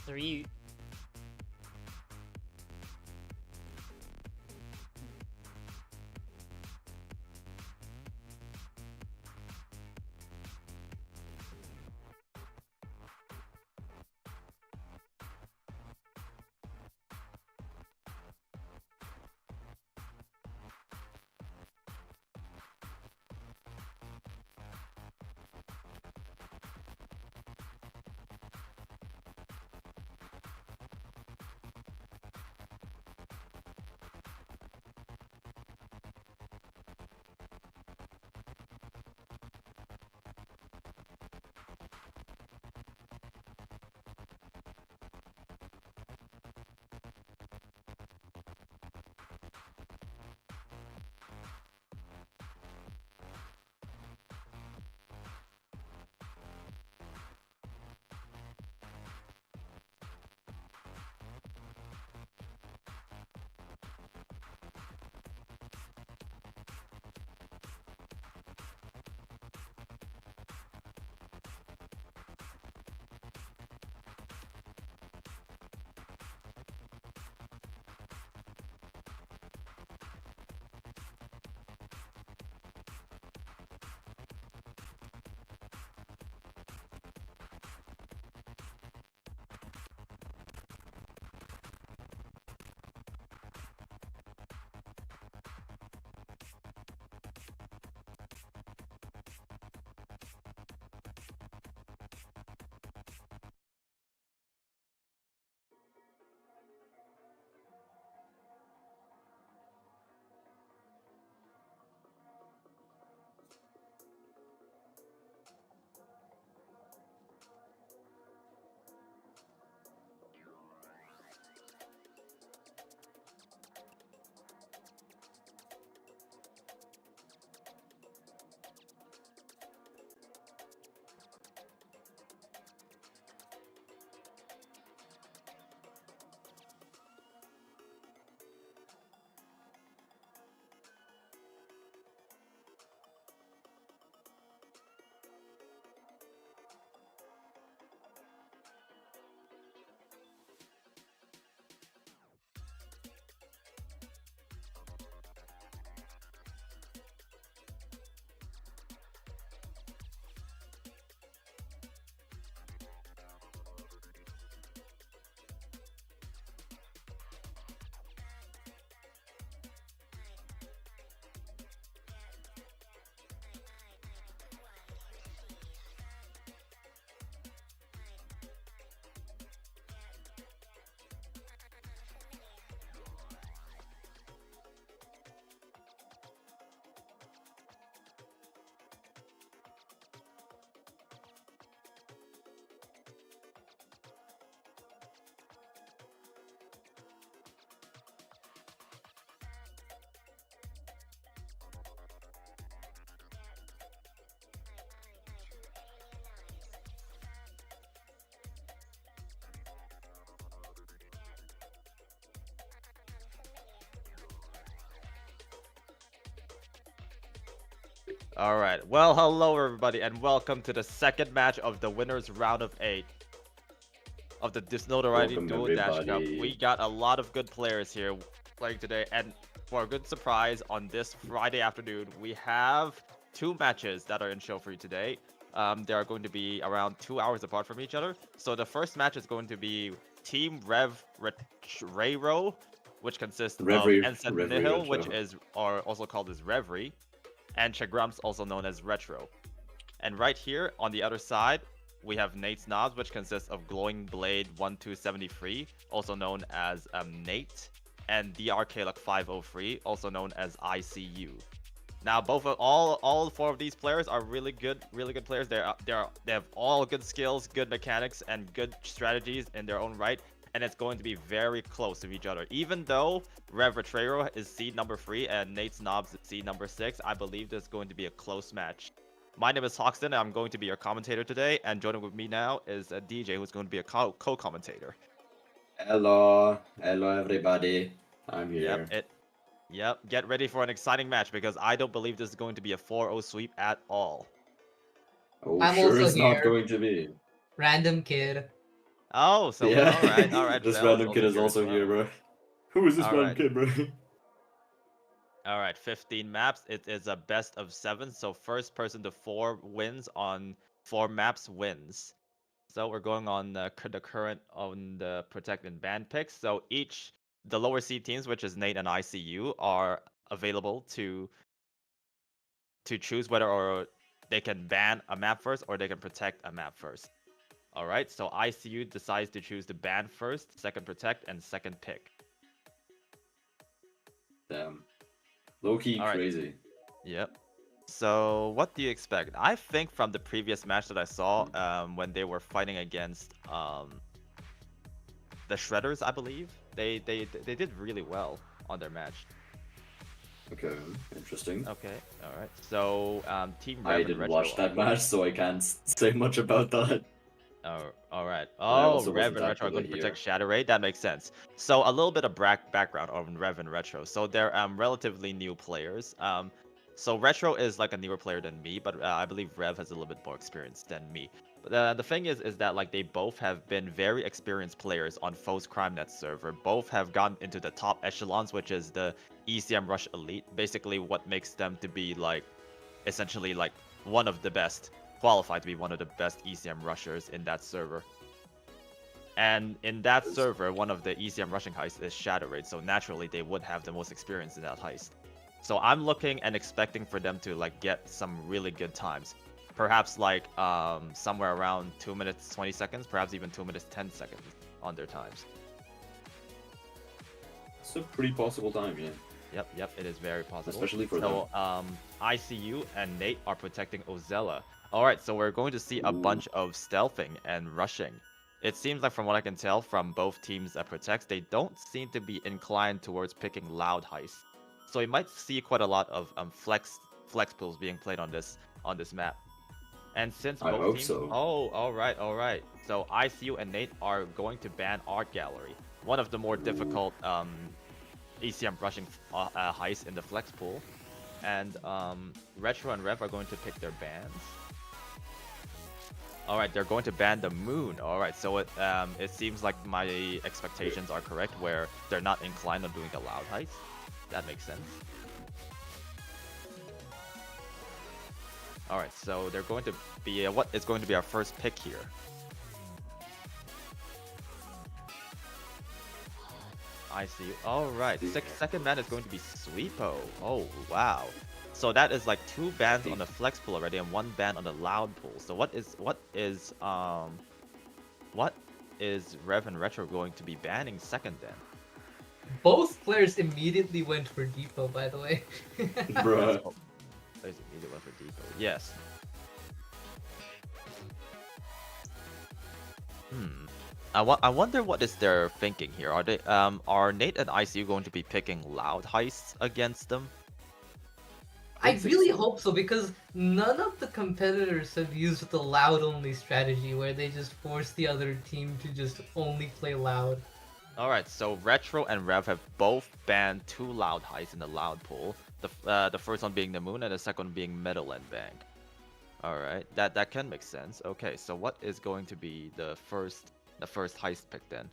3. All right. Well, hello everybody, and welcome to the second match of the winners round of 8 of the Notoriety Welcome, Duo Dash Cup. everybody. We got a lot of good players here playing today, and for a good surprise on this Friday afternoon, we have 2 matches that are in show for you today. They are going to be around 2 hours apart from each other. So the first match is going to be Team revretreyro, which consists of Ensign Nihil, which is also called as Reverie, and Chagrams, also known as Retro. And right here on the other side, we have Nate's Nobs, which consists of Glowing Blade 1273, also known as Nate, and DRK 503, also known as ICU. Now, all 4 of these players are really good players. They have all good skills, good mechanics, and good strategies in their own right. And it's going to be very close to each other. Even though revretreyro is seed number 3 and Nate's Nobs is seed number 6, I believe this is going to be a close match. My name is Hoxton, and I'm going to be your commentator today. And joining with me now is a DJ who's going to be a co-commentator. Hello everybody. I'm here. Yep, get ready for an exciting match because I don't believe this is going to be a 4-0 sweep at all. Oh, I'm sure also it's not here. going to be. Random kid. Oh, so Yeah. all right. This Vel random kid is here as also here, well. bro. Who is this All random right. kid, bro? All right, 15 maps. It is a best of 7, so first person to 4 wins on 4 maps wins. So we're going on the current on the protect and ban picks. So the lower seed teams, which is Nate and ICU, are available to choose whether or they can ban a map first or they can protect a map first. All right, so ICU decides to choose the ban first, second protect, and second pick. Damn. Low-key All right. crazy. Yep. So what do you expect? I think from the previous match that I saw, when they were fighting against the Shredders, I believe they did really well on their match. Okay, interesting. Okay, all right. So Team Rev I and didn't Retro. watch that match, so I can't say much about that. Oh, all right. And I Oh, also Rev wasn't and Retro are actively going to here. protect Shadow Ray. That makes sense. So a little bit of background on Rev and Retro. So they're relatively new players. So Retro is like a newer player than me, but I believe Rev has a little bit more experience than me. But the thing is that like they both have been very experienced players on Foes CrimeNet server. Both have gotten into the top echelons, which is the ECM Rush Elite. Basically, what makes them to be like, essentially like one of the best, qualified to be one of the best ECM rushers in that server. And in that server, one of the ECM rushing heists is Shadow Raid, so naturally they would have the most experience in that heist. So I'm looking and expecting for them to like get some really good times. Perhaps like somewhere around 2 minutes 20 seconds, perhaps even 2 minutes 10 seconds on their times. It's a pretty possible time, yeah. Yep, it is very possible. Especially for them. So ICU and Nate are protecting Ozella. Alright, so we're going to see a bunch of stealthing and rushing. It seems like from what I can tell from both teams that protects, they don't seem to be inclined towards picking loud heists. So you might see quite a lot of flex pools being played on this map. And since I both hope teams, so. oh, all right. So ICU and Nate are going to ban Art Gallery, one of the more difficult ECM rushing heists in the flex pool. And Retro and Rev are going to pick their bans. All right, they're going to ban the Moon. All right, so it seems like my expectations are correct, where they're not inclined on doing a loud heist. That makes sense. All right, so they're going to be what is going to be our first pick here? I see. All right, second ban is going to be Sweepo. Oh wow. So that is like 2 bans on the flex pool already and 1 ban on the loud pool. So what is Rev and Retro going to be banning second then? Both players immediately went for Depot, by the way. Bruh. Players immediately went for Depot. Yes. I wonder what is their thinking here. Are Nate and ICU going to be picking loud heists against them? I really hope so, because none of the competitors have used the loud only strategy where they just force the other team to just only play loud. Alright, so Retro and Rev have both banned 2 loud heists in the loud pool. The first one being the Moon and the second one being Metal and Bank. Alright, that can make sense. Okay, so what is going to be the first heist pick then?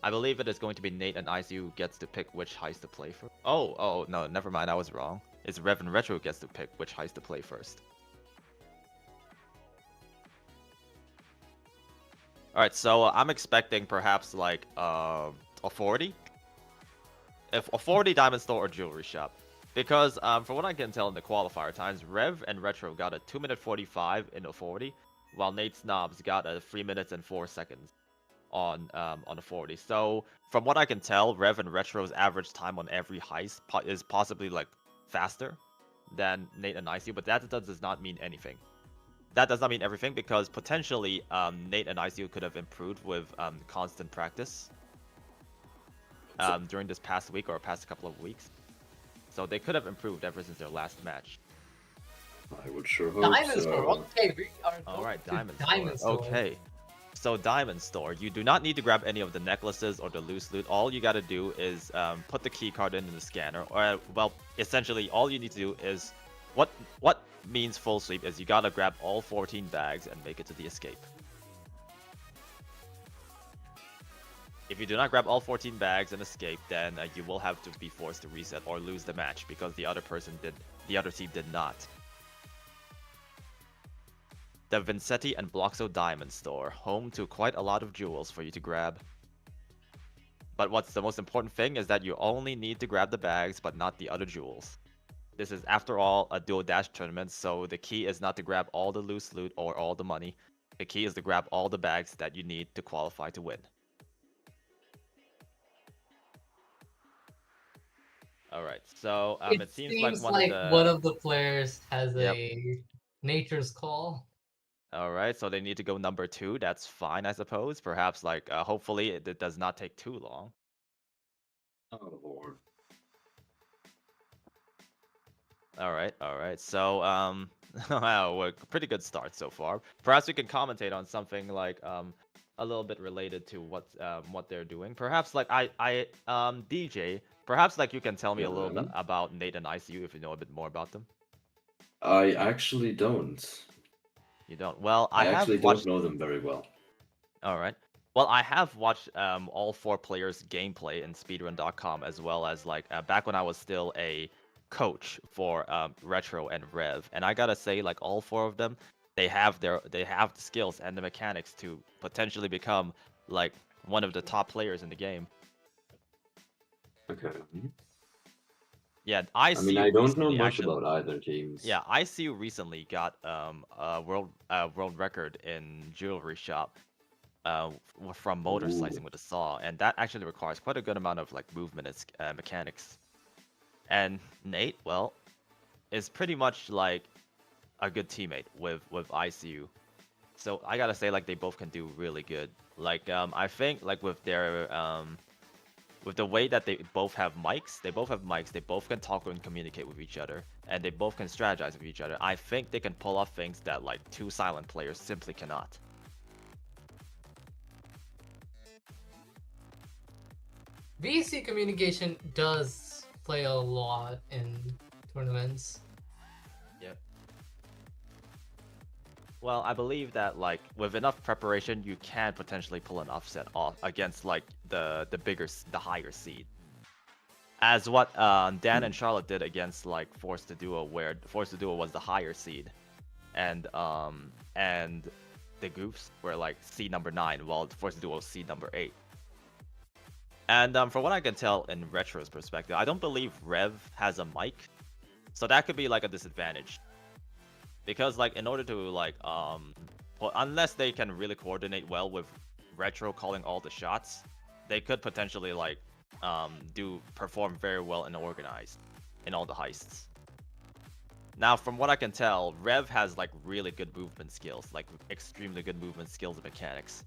I believe it is going to be Nate and ICU who gets to pick which heist to play for. Oh, no, never mind, I was wrong. It's Rev and Retro who gets to pick which heist to play first. Alright, so I'm expecting perhaps like a 40? If a 40 diamond store or jewelry shop. Because from what I can tell in the qualifier times, Rev and Retro got a 2 minute 45 in a 40, while Nate's Knobs got a 3 minutes and 4 seconds on a 40. So from what I can tell, Rev and Retro's average time on every heist is possibly like faster than Nate and ICU, but that does not mean anything. That does not mean everything, because potentially Nate and ICU could have improved with constant practice during this past week or past couple of weeks. So they could have improved ever since their last match. I would sure hope Diamond so. Store, okay, we are Alright, Diamond Store. Store. Okay. So Diamond Store, you do not need to grab any of the necklaces or the loose loot. All you gotta do is put the key card in the scanner, or well, essentially all you need to do is what means full sweep is you gotta grab all 14 bags and make it to the escape. If you do not grab all 14 bags and escape, then you will have to be forced to reset or lose the match because the other team did not. The Vincetti and Bloxo Diamond Store, home to quite a lot of jewels for you to grab. But what's the most important thing is that you only need to grab the bags, but not the other jewels. This is, after all, a Duo Dash tournament, so the key is not to grab all the loose loot or all the money. The key is to grab all the bags that you need to qualify to win. Alright, so it seems like one of the players has a nature's call. Alright, so they need to go number 2. That's fine, I suppose. Perhaps, like, hopefully it does not take too long. Oh, Lord. Alright. So, wow, a pretty good start so far. Perhaps we can commentate on something like a little bit related to what they're doing. Perhaps like DJ, perhaps like you can tell me a little bit about Nate and ICU if you know a bit more about them. I actually don't. You don't? Well, I actually don't know them very well. Alright. Well, I have watched all 4 players' gameplay in speedrun.com, as well as like back when I was still a coach for Retro and Rev, and I gotta say, like, all 4 of them, they have the skills and the mechanics to potentially become like one of the top players in the game. Okay. Yeah, I mean, I don't know much about either teams. Yeah, ICU recently got a world record in jewelry shop from motor slicing with a saw, and that actually requires quite a good amount of like movement and mechanics. And Nate, well, is pretty much like a good teammate with ICU. So I gotta say, like, they both can do really good. Like, I think like with their with the way that they both have mics, they both can talk and communicate with each other, and they both can strategize with each other. I think they can pull off things that like 2 silent players simply cannot. VC communication does play a lot in tournaments. Yep. Well, I believe that like with enough preparation, you can potentially pull an upset off against like the higher seed. As what Dan and Charlotte did against like Force to Duo, where Force to Duo was the higher seed, and the Goofs were like seed number 9, while Force to Duo was seed number 8. And from what I can tell in Retro's perspective, I don't believe Rev has a mic, so that could be like a disadvantage. Because like in order to like unless they can really coordinate well with Retro calling all the shots, they could potentially like perform very well and organized in all the heists. Now, from what I can tell, Rev has like really good movement skills, like extremely good movement skills and mechanics.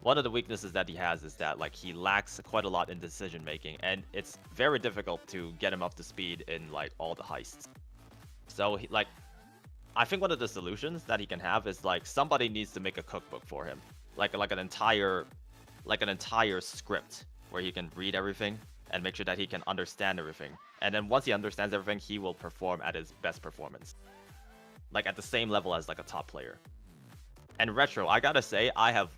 One of the weaknesses that he has is that like he lacks quite a lot in decision making, and it's very difficult to get him up to speed in like all the heists. So I think one of the solutions that he can have is like somebody needs to make a cookbook for him, like an entire script where he can read everything and make sure that he can understand everything. And then once he understands everything, he will perform at his best performance, like at the same level as like a top player. And Retro, I gotta say, I have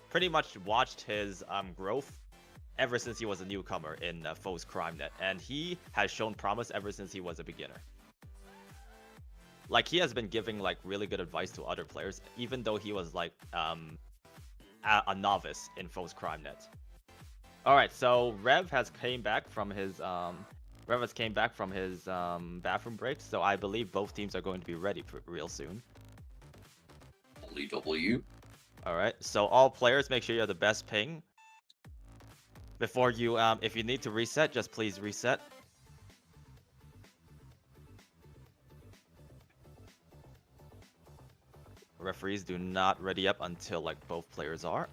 pretty much watched his growth ever since he was a newcomer in Foes CrimeNet, and he has shown promise ever since he was a beginner. Like, he has been giving like really good advice to other players, even though he was like a novice in Foes CrimeNet. All right, so Rev has came back from his bathroom break, so I believe both teams are going to be ready real soon. W. All right, so all players, make sure you have the best ping. Before you, if you need to reset, just please reset. Referees do not ready up until like both players are.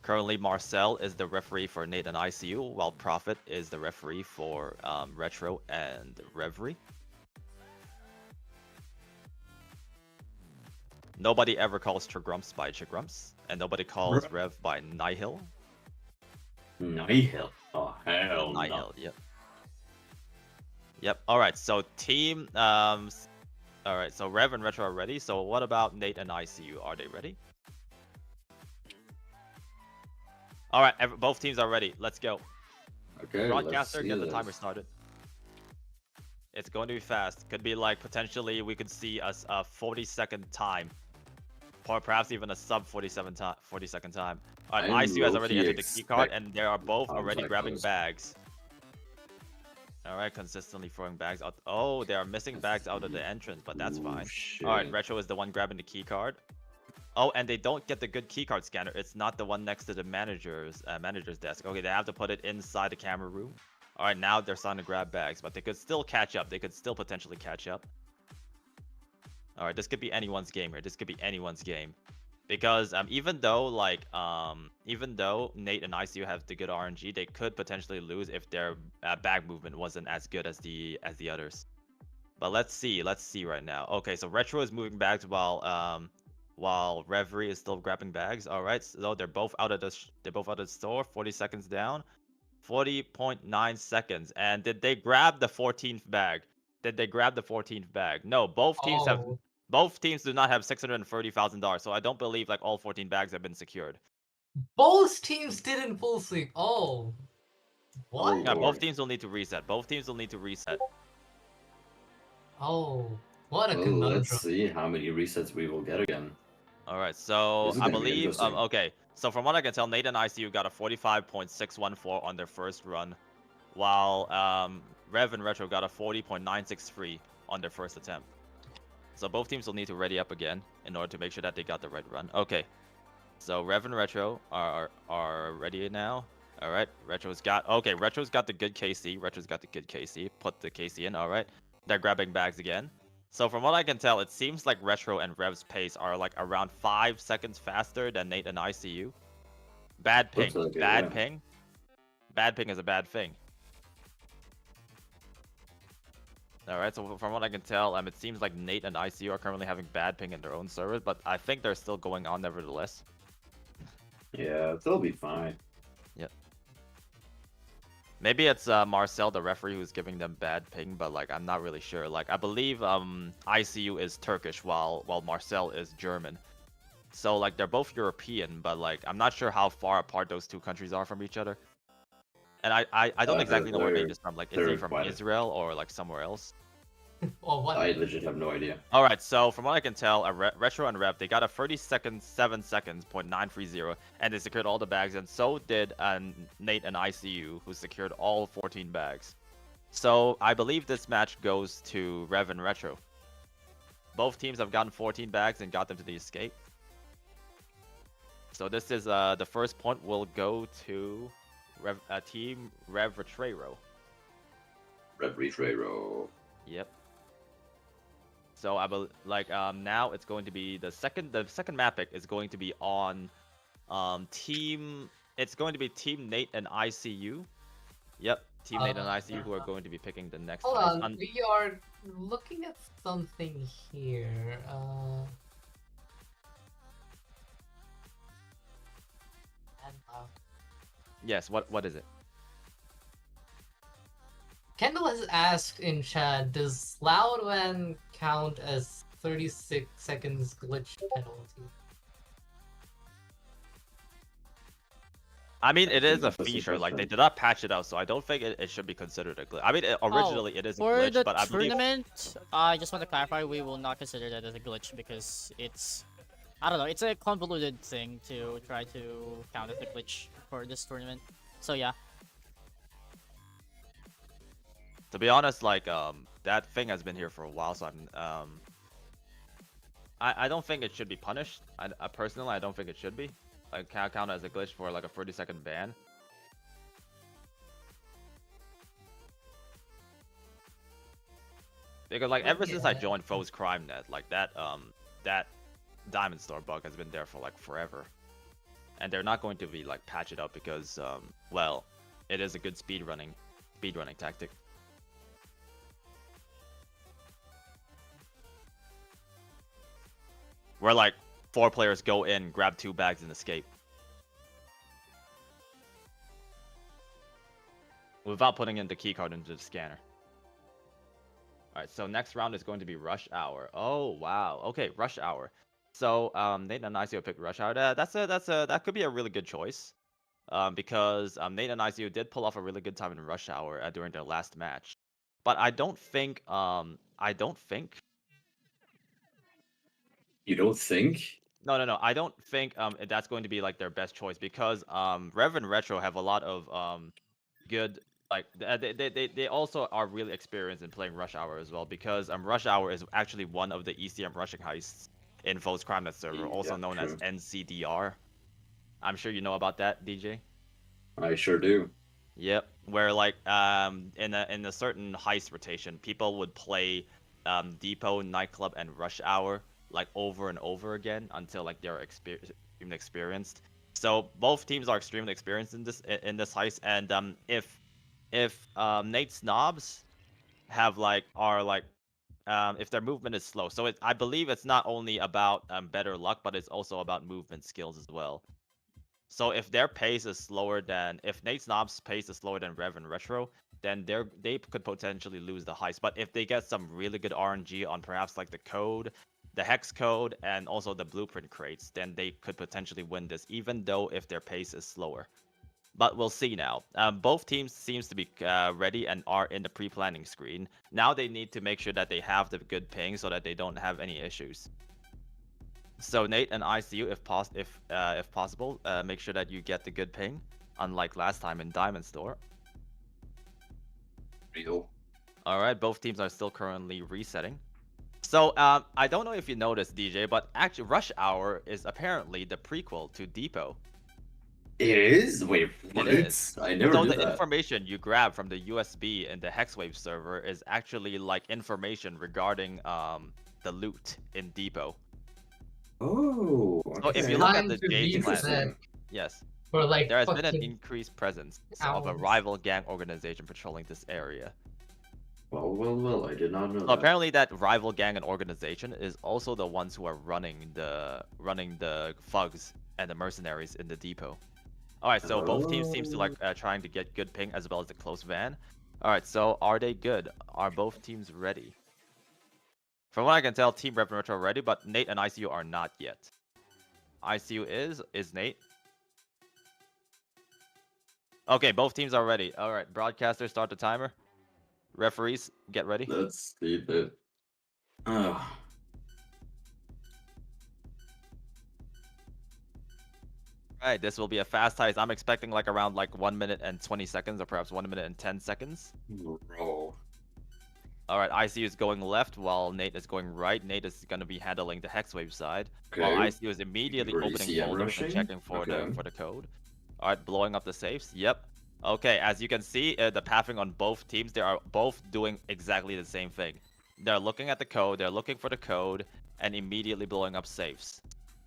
Currently, Marcel is the referee for Nate and ICU, while Prophet is the referee for Retro and Reverie. Nobody ever calls Chigrumps by Chigrumps, and nobody calls Rev by Nihil. Nihil? Oh, hell Nihil, no. yep. Yep, alright, so team... Alright, so Rev and Retro are ready, so what about Nate and ICU? Are they ready? All right, both teams are ready. Let's go. Okay, Broadcaster, let's get see the timer this. started. It's going to be fast. Could be like potentially we could see a 40-second time, or perhaps even a sub 40-second time. All right, ICU has already entered the key card, and they are both already grabbing bags. All right, consistently throwing bags out. Oh, they are missing bags out of the entrance, but that's fine. Shit. All right, Retro is the one grabbing the key card. Oh, and they don't get the good keycard scanner. It's not the one next to the manager's desk. Okay, they have to put it inside the camera room. All right, now they're starting to grab bags, but they could still catch up. They could still potentially catch up. All right, this could be anyone's game here. This could be anyone's game, because even though Nate and ICU have the good RNG, they could potentially lose if their bag movement wasn't as good as the others. But let's see right now. Okay, so Retro is moving bags while Reverie is still grabbing bags. All right, so they're both out of the store. 40 seconds down. 40.9 seconds. And did they grab the 14th bag? No, both teams do not have $630,000. So I don't believe like all 14 bags have been secured. Both teams didn't full sweep. Oh. What? Yeah, both teams will need to reset. Oh, what a Well, conundrum. let's see how many resets we will get again. All right, so I believe okay. So from what I can tell, Nate and ICU got a 45.614 on their first run, while Rev and Retro got a 40.963 on their first attempt. So both teams will need to ready up again in order to make sure that they got the right run. Okay, so Rev and Retro are ready now. All right, Retro's got the good KC. Put the KC in. All right, they're grabbing bags again. So from what I can tell, it seems like Retro and Rev's pace are like around 5 seconds faster than Nate and ICU. Bad ping. Ping. Bad ping is a bad thing. Alright, so from what I can tell, it seems like Nate and ICU are currently having bad ping in their own servers, but I think they're still going on nevertheless. Yeah, they'll be fine. Yep. Maybe it's Marcel, the referee, who's giving them bad ping, but like I'm not really sure. Like I believe ICU is Turkish while Marcel is German. So like they're both European, but like I'm not sure how far apart those two countries are from each other. And I don't exactly know where Nate is from. Like is he from Israel or like somewhere else? Oh, what? I legit have no idea. All right, so from what I can tell, Retro and Rev, they got a 7 seconds, .930, and they secured all the bags, and so did Nate and ICU, who secured all 14 bags. So I believe this match goes to Rev and Retro. Both teams have gotten 14 bags and got them to the escape. So this is the first point will go to Team revretreyro. Revretreyro. Yep. So I believe now it's going to be the second map pick is going to be on Team Nate and ICU. Yep, Team Nate and ICU who are going to be picking the next. Hold on, we are looking at something here. Yes, what is it? Kendall has asked in chat, does loud when count as 36 seconds glitch penalty? I mean, it is a feature. Like they did not patch it out, so I don't think it should be considered a glitch. I mean, originally it is a glitch, but I believe... For the tournament, I just want to clarify, we will not consider that as a glitch because it's, I don't know, it's a convoluted thing to try to count as a glitch for this tournament. So yeah. To be honest, like that thing has been here for a while, so I don't think it should be punished. I personally, I don't think it should be. Like count as a glitch for like a 30-second ban. Because like ever since I joined Foes CrimeNet, like that Diamond Store bug has been there for like forever, and they're not going to be like patch it up because well, it is a good speedrunning tactic. Where like 4 players go in, grab 2 bags, and escape. Without putting in the keycard into the scanner. Alright, so next round is going to be Rush Hour. Oh wow. Okay, Rush Hour. So Nate and ICO picked Rush Hour. That could be a really good choice. because Nate and ICU did pull off a really good time in Rush Hour during their last match. But I don't think You don't think? no, I don't think that's going to be like their best choice because Rev and Retro have a lot of good like they also are really experienced in playing Rush Hour as well because Rush Hour is actually one of the ECM rushing heists in Foes CrimeNet server, also Yeah, known as true. NCDR. I'm sure you know about that, DJ. I sure do. Yep, where like in a certain heist rotation, people would play Depot, Nightclub, and Rush Hour like over and over again until like they're extremely experienced. So both teams are extremely experienced in this heist, and if Nate's nobs have if their movement is slow, so I believe it's not only about better luck, but it's also about movement skills as well. So if their pace is slower than if Nate's Knob's pace is slower than Rev and Retro, then they could potentially lose the heist. But if they get some really good RNG on perhaps like the code, the hex code, and also the blueprint crates, then they could potentially win this, even though if their pace is slower. But we'll see now. Both teams seems to be ready and are in the pre-planning screen. Now they need to make sure that they have the good ping so that they don't have any issues. So Nate and ICU, if possible, make sure that you get the good ping, unlike last time in Diamond Store. Real. All right, both teams are still currently resetting. So I don't know if you noticed, DJ, but actually Rush Hour is apparently the prequel to Depot. It is? Wait, what? It is. I never So knew the that. information you grab from the USB in the Hexwave server is actually like information regarding the loot in Depot. Oh. So if you okay. look at Time the to Gage be clan, set yes. for like There has been an fucking increased presence of a hours. rival gang organization patrolling this area. Well, I did not know So that. apparently that rival gang and organization is also the ones who are running the thugs and the mercenaries in the depot. Alright, so both teams seems to like trying to get good ping as well as the close van. Alright, so are they good? Are both teams ready? From what I can tell, Team Rev and Retro are ready, but Nate and ICU are not yet. ICU is Nate. Okay, both teams are ready. Alright, broadcaster, start the timer. Referees, get ready. Let's see the. Alright, this will be a fast heist. I'm expecting like around like 1 minute and 20 seconds, or perhaps 1 minute and 10 seconds. Bro. Alright, ICU is going left while Nate is going right. Nate is going to be handling the Hexwave side, Okay. while ICU is immediately Where do you opening see him folders rushing? and checking for Okay. the code. Alright, blowing up the safes. Yep. Okay, as you can see, the pathing on both teams, they are both doing exactly the same thing. They're looking at the code, they're looking for the code, and immediately blowing up safes.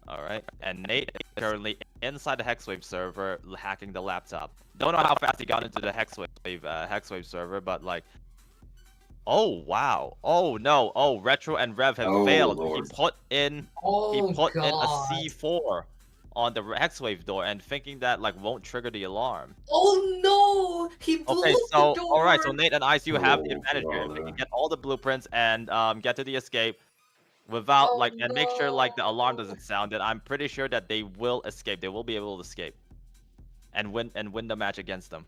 Alright, and Nate is currently inside the Hexwave server, hacking the laptop. Don't know how fast he got into the Hexwave server, but like... Oh, wow. Oh, no. Oh, Retro and Rev have Oh, failed. Lord. He put in Oh in a god. C4 on the Hexwave door and thinking that like won't trigger the alarm. Oh no! He blew Okay, up so the door. alright, so Nate and ICU have the Oh, advantage here. They brother. can get all the blueprints and get to the escape without Oh, and make sure like the alarm no. doesn't sound. And I'm pretty sure that they will escape. They will be able to escape and win the match against them.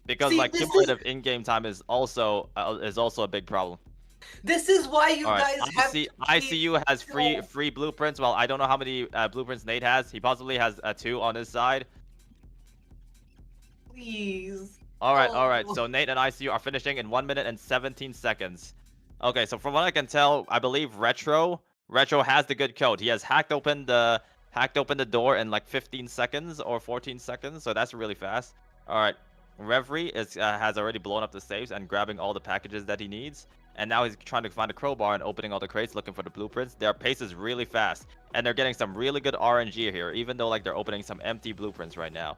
Because See, like this is- cumulative in-game time is also a big problem. This is why you Alright, guys have to ICU has control. free blueprints. Well, I don't know how many blueprints Nate has. He possibly has 2 on his side. Please. Alright, Oh. so Nate and ICU are finishing in 1 minute and 17 seconds. Okay, so from what I can tell, I believe Retro has the good code. He has hacked open the door in like 15 seconds or 14 seconds, so that's really fast. Alright, Reverie has already blown up the safes and grabbing all the packages that he needs. And now he's trying to find a crowbar and opening all the crates, looking for the blueprints. Their pace is really fast, and they're getting some really good RNG here, even though like they're opening some empty blueprints right now.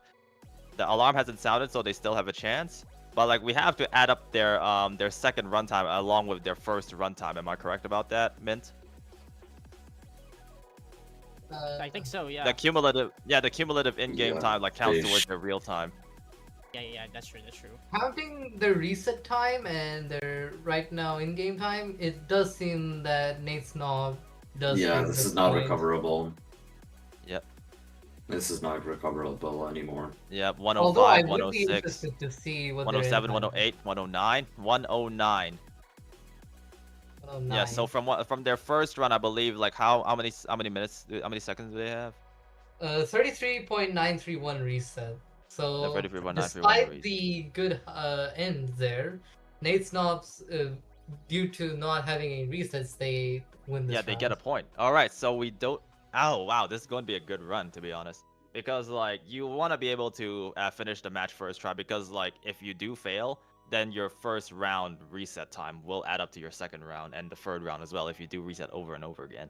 The alarm hasn't sounded, so they still have a chance. But like we have to add up their second runtime along with their first runtime. Am I correct about that, Mint? I think so, yeah. The cumulative in-game Yeah, time like counts fish. towards their real time. Yeah, that's true. Counting the reset time and their right now in-game time, it does seem that Nate's knob does. Yeah, take this the is not point. recoverable. Yep. This is not recoverable anymore. Yep, Although I 105, would be 106, interested to see what their 107, end time 108, 109, 109. is. 109. Yeah, so from their first run, I believe like how many minutes, how many seconds do they have? 33.931 reset. So 33.931 despite reset. the good end there, Nate Snobs, due to not having any resets, they win this Yeah, they round. get a point. All right, so we don't. Oh wow, this is going to be a good run, to be honest. Because like you want to be able to finish the match first try. Because like if you do fail, then your first round reset time will add up to your second round and the third round as well if you do reset over and over again.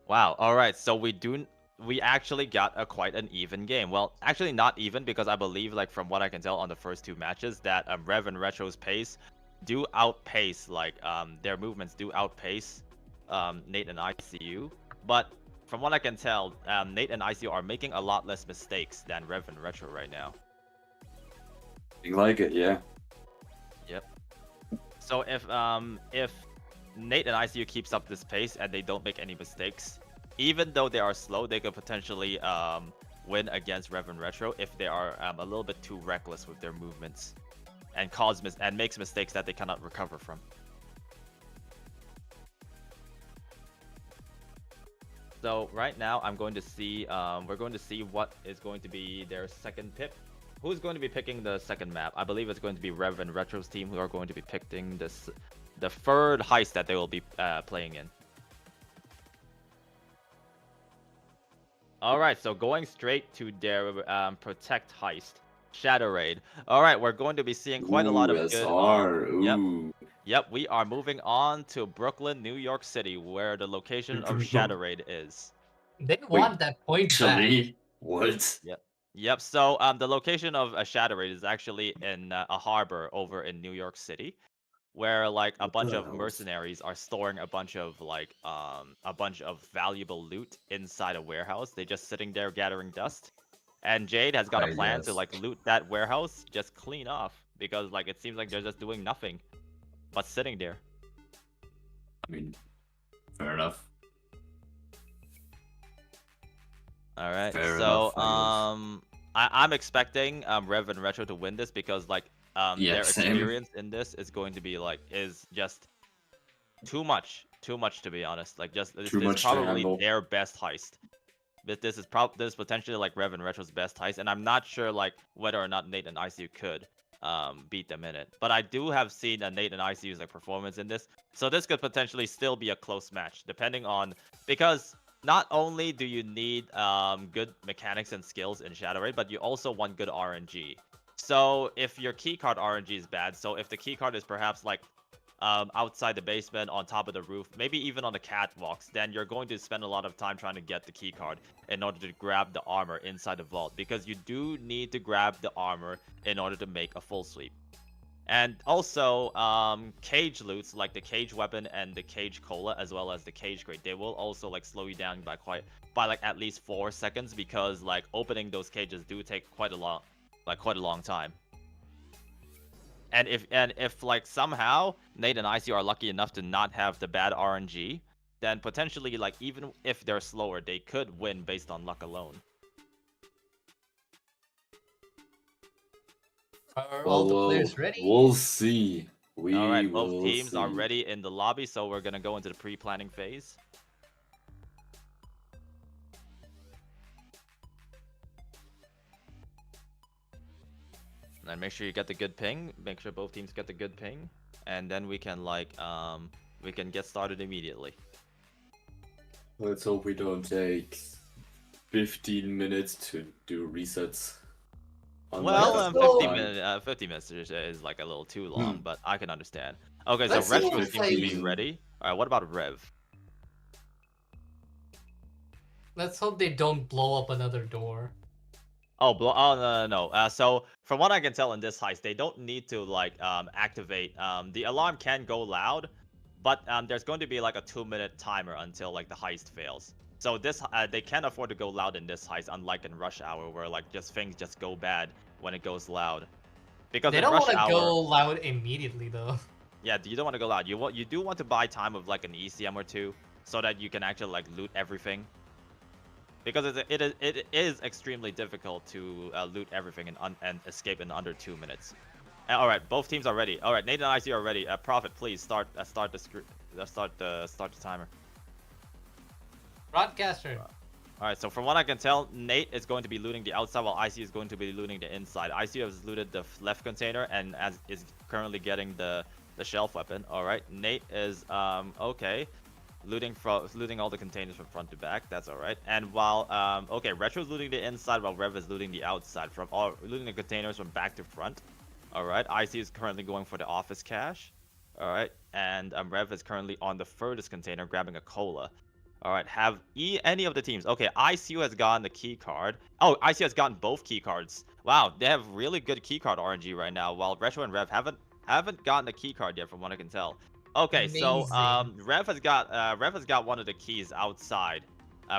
Wow. All right. So we actually got quite an even game. Well, actually not even because I believe like from what I can tell on the first two matches that Rev and Retro's pace do outpace like their movements do outpace Nate and ICU. But from what I can tell, Nate and ICU are making a lot less mistakes than Rev and Retro right now. You like it, yeah. Yep. So if Nate and ICU keeps up this pace and they don't make any mistakes, even though they are slow, they could potentially win against Rev and Retro if they are a little bit too reckless with their movements and makes mistakes that they cannot recover from. So right now I'm going to see we're going to see what is going to be their second pick. Who's going to be picking the second map? I believe it's going to be Rev and Retro's team who are going to be picking the third heist that they will be playing in. All right, so going straight to their protect heist, Shadow Raid. All right, we're going to be seeing quite a lot of good. SR. Ooh. Yep, we are moving on to Brooklyn, New York City, where the location of Shadow Raid is. They want that point back. Actually, what? Yep. So the location of a Shadow Raid is actually in a harbor over in New York City, where like a bunch of mercenaries are storing a bunch of like a bunch of valuable loot inside a warehouse. They're just sitting there gathering dust, and Jade has got a plan to like loot that warehouse, just clean off, because like it seems like they're just doing nothing but sitting there. I mean, fair enough. All right. Fair So enough, I'm expecting Rev and Retro to win this because like Yeah, their same. experience in this is going to be like is just too much to be honest. Like just this Too is much to probably handle. their best heist. But this is potentially like Rev and Retro's best heist, and I'm not sure like whether or not Nate and ICU could beat them in it. But I do have seen Nate and ICU's like performance in this, so this could potentially still be a close match depending on, because not only do you need good mechanics and skills in Shadow Raid, but you also want good RNG. So if your keycard RNG is bad, so if the keycard is perhaps like outside the basement, on top of the roof, maybe even on the catwalks, then you're going to spend a lot of time trying to get the keycard in order to grab the armor inside the vault, because you do need to grab the armor in order to make a full sweep. And also, cage loots like the cage weapon and the cage cola, as well as the cage crate, they will also like slow you down by like at least 4 seconds, because like opening those cages do take quite a long time. And if like somehow Nate and IC are lucky enough to not have the bad RNG, then potentially like even if they're slower, they could win based on luck alone. Are all the players ready? We'll see. All right, both teams are ready in the lobby, so we're gonna go into the pre-planning phase. And make sure you get the good ping. Make sure both teams get the good ping, and then we can like we can get started immediately. Let's hope we don't take 15 minutes to do resets. Well, Let's 50 minutes is like a little too long, but I can understand. Okay, Let's so see Retro if seems to be I- ready. All right, what about Rev? Let's hope they don't blow up another door. Oh, no. So from what I can tell in this heist, they don't need to like activate. The alarm can go loud, but there's going to be like a 2-minute timer until like the heist fails. So this they can't afford to go loud in this heist, unlike in Rush Hour, where like things just go bad when it goes loud. Because They in don't Rush want to Hour, go loud immediately though. Yeah, you don't want to go loud. You do want to buy time with like an ECM or two, so that you can actually like loot everything. Because it is extremely difficult to loot everything and escape in under 2 minutes. All right, both teams are ready. All right, Nate and IC are ready. Prophet, please start the timer. Broadcaster. All right, so from what I can tell, Nate is going to be looting the outside while IC is going to be looting the inside. IC has looted the left container and is currently getting the shelf weapon. All right, Nate is okay. Looting all the containers from front to back. That's all right. And while okay, Retro's looting the inside while Rev is looting the outside looting the containers from back to front. All right. IC is currently going for the office cache. All right. And Rev is currently on the furthest container grabbing a cola. All right. Have any of the teams? Okay. ICU has gotten the key card. Oh, ICU has gotten both key cards. Wow, they have really good key card RNG right now. While Retro and Rev haven't gotten the key card yet, from what I can tell. Okay, so Rev has got one of the keys outside,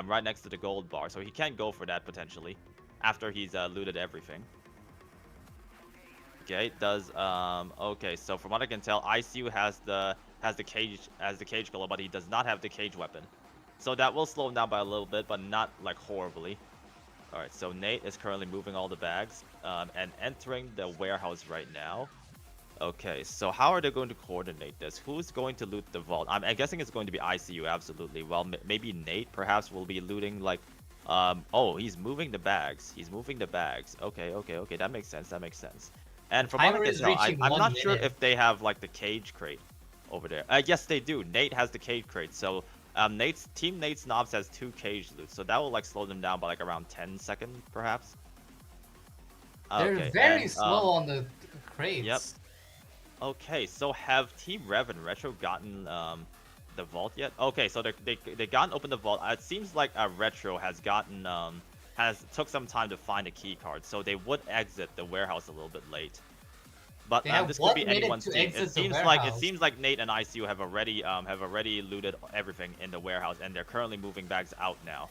right next to the gold bar, so he can go for that potentially, after he's looted everything. Okay, okay, so from what I can tell, ICU has the cage color, but he does not have the cage weapon, so that will slow him down by a little bit, but not like horribly. All right, so Nate is currently moving all the bags and entering the warehouse right now. Okay, so how are they going to coordinate this? Who's going to loot the vault? I'm guessing it's going to be ICU, absolutely. Well, maybe Nate perhaps will be looting like, oh, he's moving the bags. He's moving the bags. Okay, that makes sense. That makes sense. And from what I can tell, I'm not sure if they have like the cage crate over there. Yes, they do. Nate has the cage crate. So Nate's Nobs has 2 cage loots, so that will like slow them down by like around 10 seconds, perhaps. They're very slow on the crates. Yep. Okay, so have Team Rev and Retro gotten the vault yet? Okay, so they gotten open the vault. It seems like Retro has gotten took some time to find a key card, so they would exit the warehouse a little bit late. But this could be anyone's team. It seems like Nate and ICU have already looted everything in the warehouse, and they're currently moving bags out now.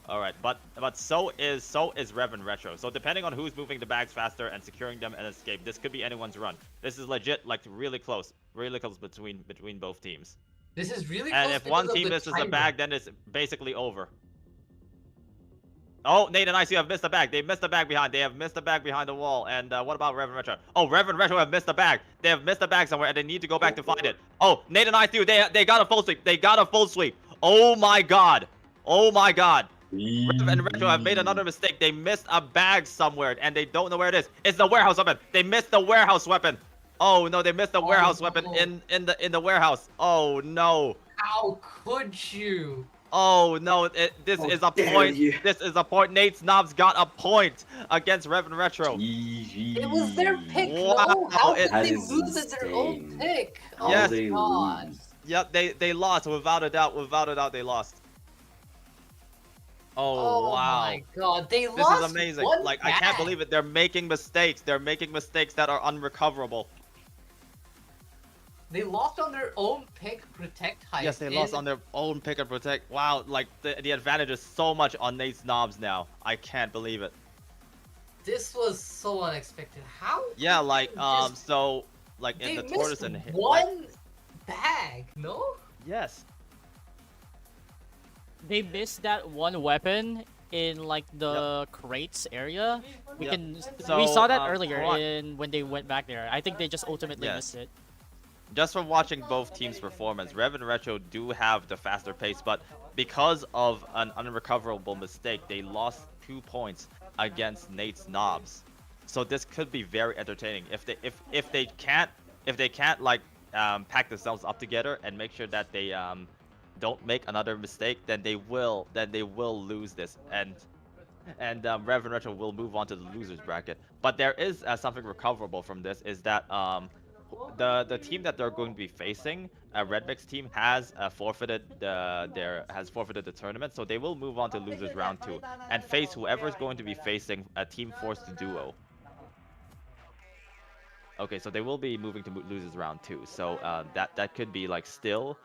All right, but so is Rev and Retro. So depending on who's moving the bags faster and securing them and escape, this could be anyone's run. This is legit, like really close between both teams. This is really and close. And if one team misses a bag, then it's basically over. Oh, Nate and ICU have missed a bag. They missed a bag behind. They have missed a bag behind the wall. And what about Rev and Retro? Oh, Rev and Retro have missed a bag. They have missed a bag somewhere, and they need to go back to find it. Oh, Nate and ICU, they got a full sweep. They got a full sweep. Oh my god. Oh my god. Rev and Retro have made another mistake. They missed a bag somewhere, and they don't know where it is. It's the warehouse weapon. They missed the warehouse weapon. Oh no, they missed the warehouse weapon in the warehouse. Oh no. How could you? Oh no, this is a point. This is a point. Nate's Nobs got a point against Rev and Retro. It was their pick. Wow. No, how did they lose at their own pick? Oh Yes. god. Yep, they lost without a doubt. Without a doubt, they lost. Oh wow. my god, they This lost. is amazing. One Like bag. I can't believe it. They're making mistakes. They're making mistakes that are unrecoverable. They lost on their own pick, protect height. Yes, they lost on their own pick and protect. Wow, like the advantage is so much on Nate's Nobs now. I can't believe it. This was so unexpected. How? Yeah, like just... so like they in the missed tortoise and one bag, no? Yes. They missed that one weapon in like the crates area. We saw that earlier when they went back there. I think they just ultimately missed it. Just from watching both teams' performance, Rev and Retro do have the faster pace, but because of an unrecoverable mistake, they lost 2 points against Nate's Nobs. So this could be very entertaining if they can't like pack themselves up together and make sure that they don't make another mistake, then they will lose this, and Rev and Retro will move on to the losers bracket. But there is something recoverable from this, is that the team that they're going to be facing, Red Mix team, has forfeited the tournament, so they will move on to losers round 2 and face whoever is going to be facing a team forced duo. Okay, so they will be moving to losers round 2, so that could be like still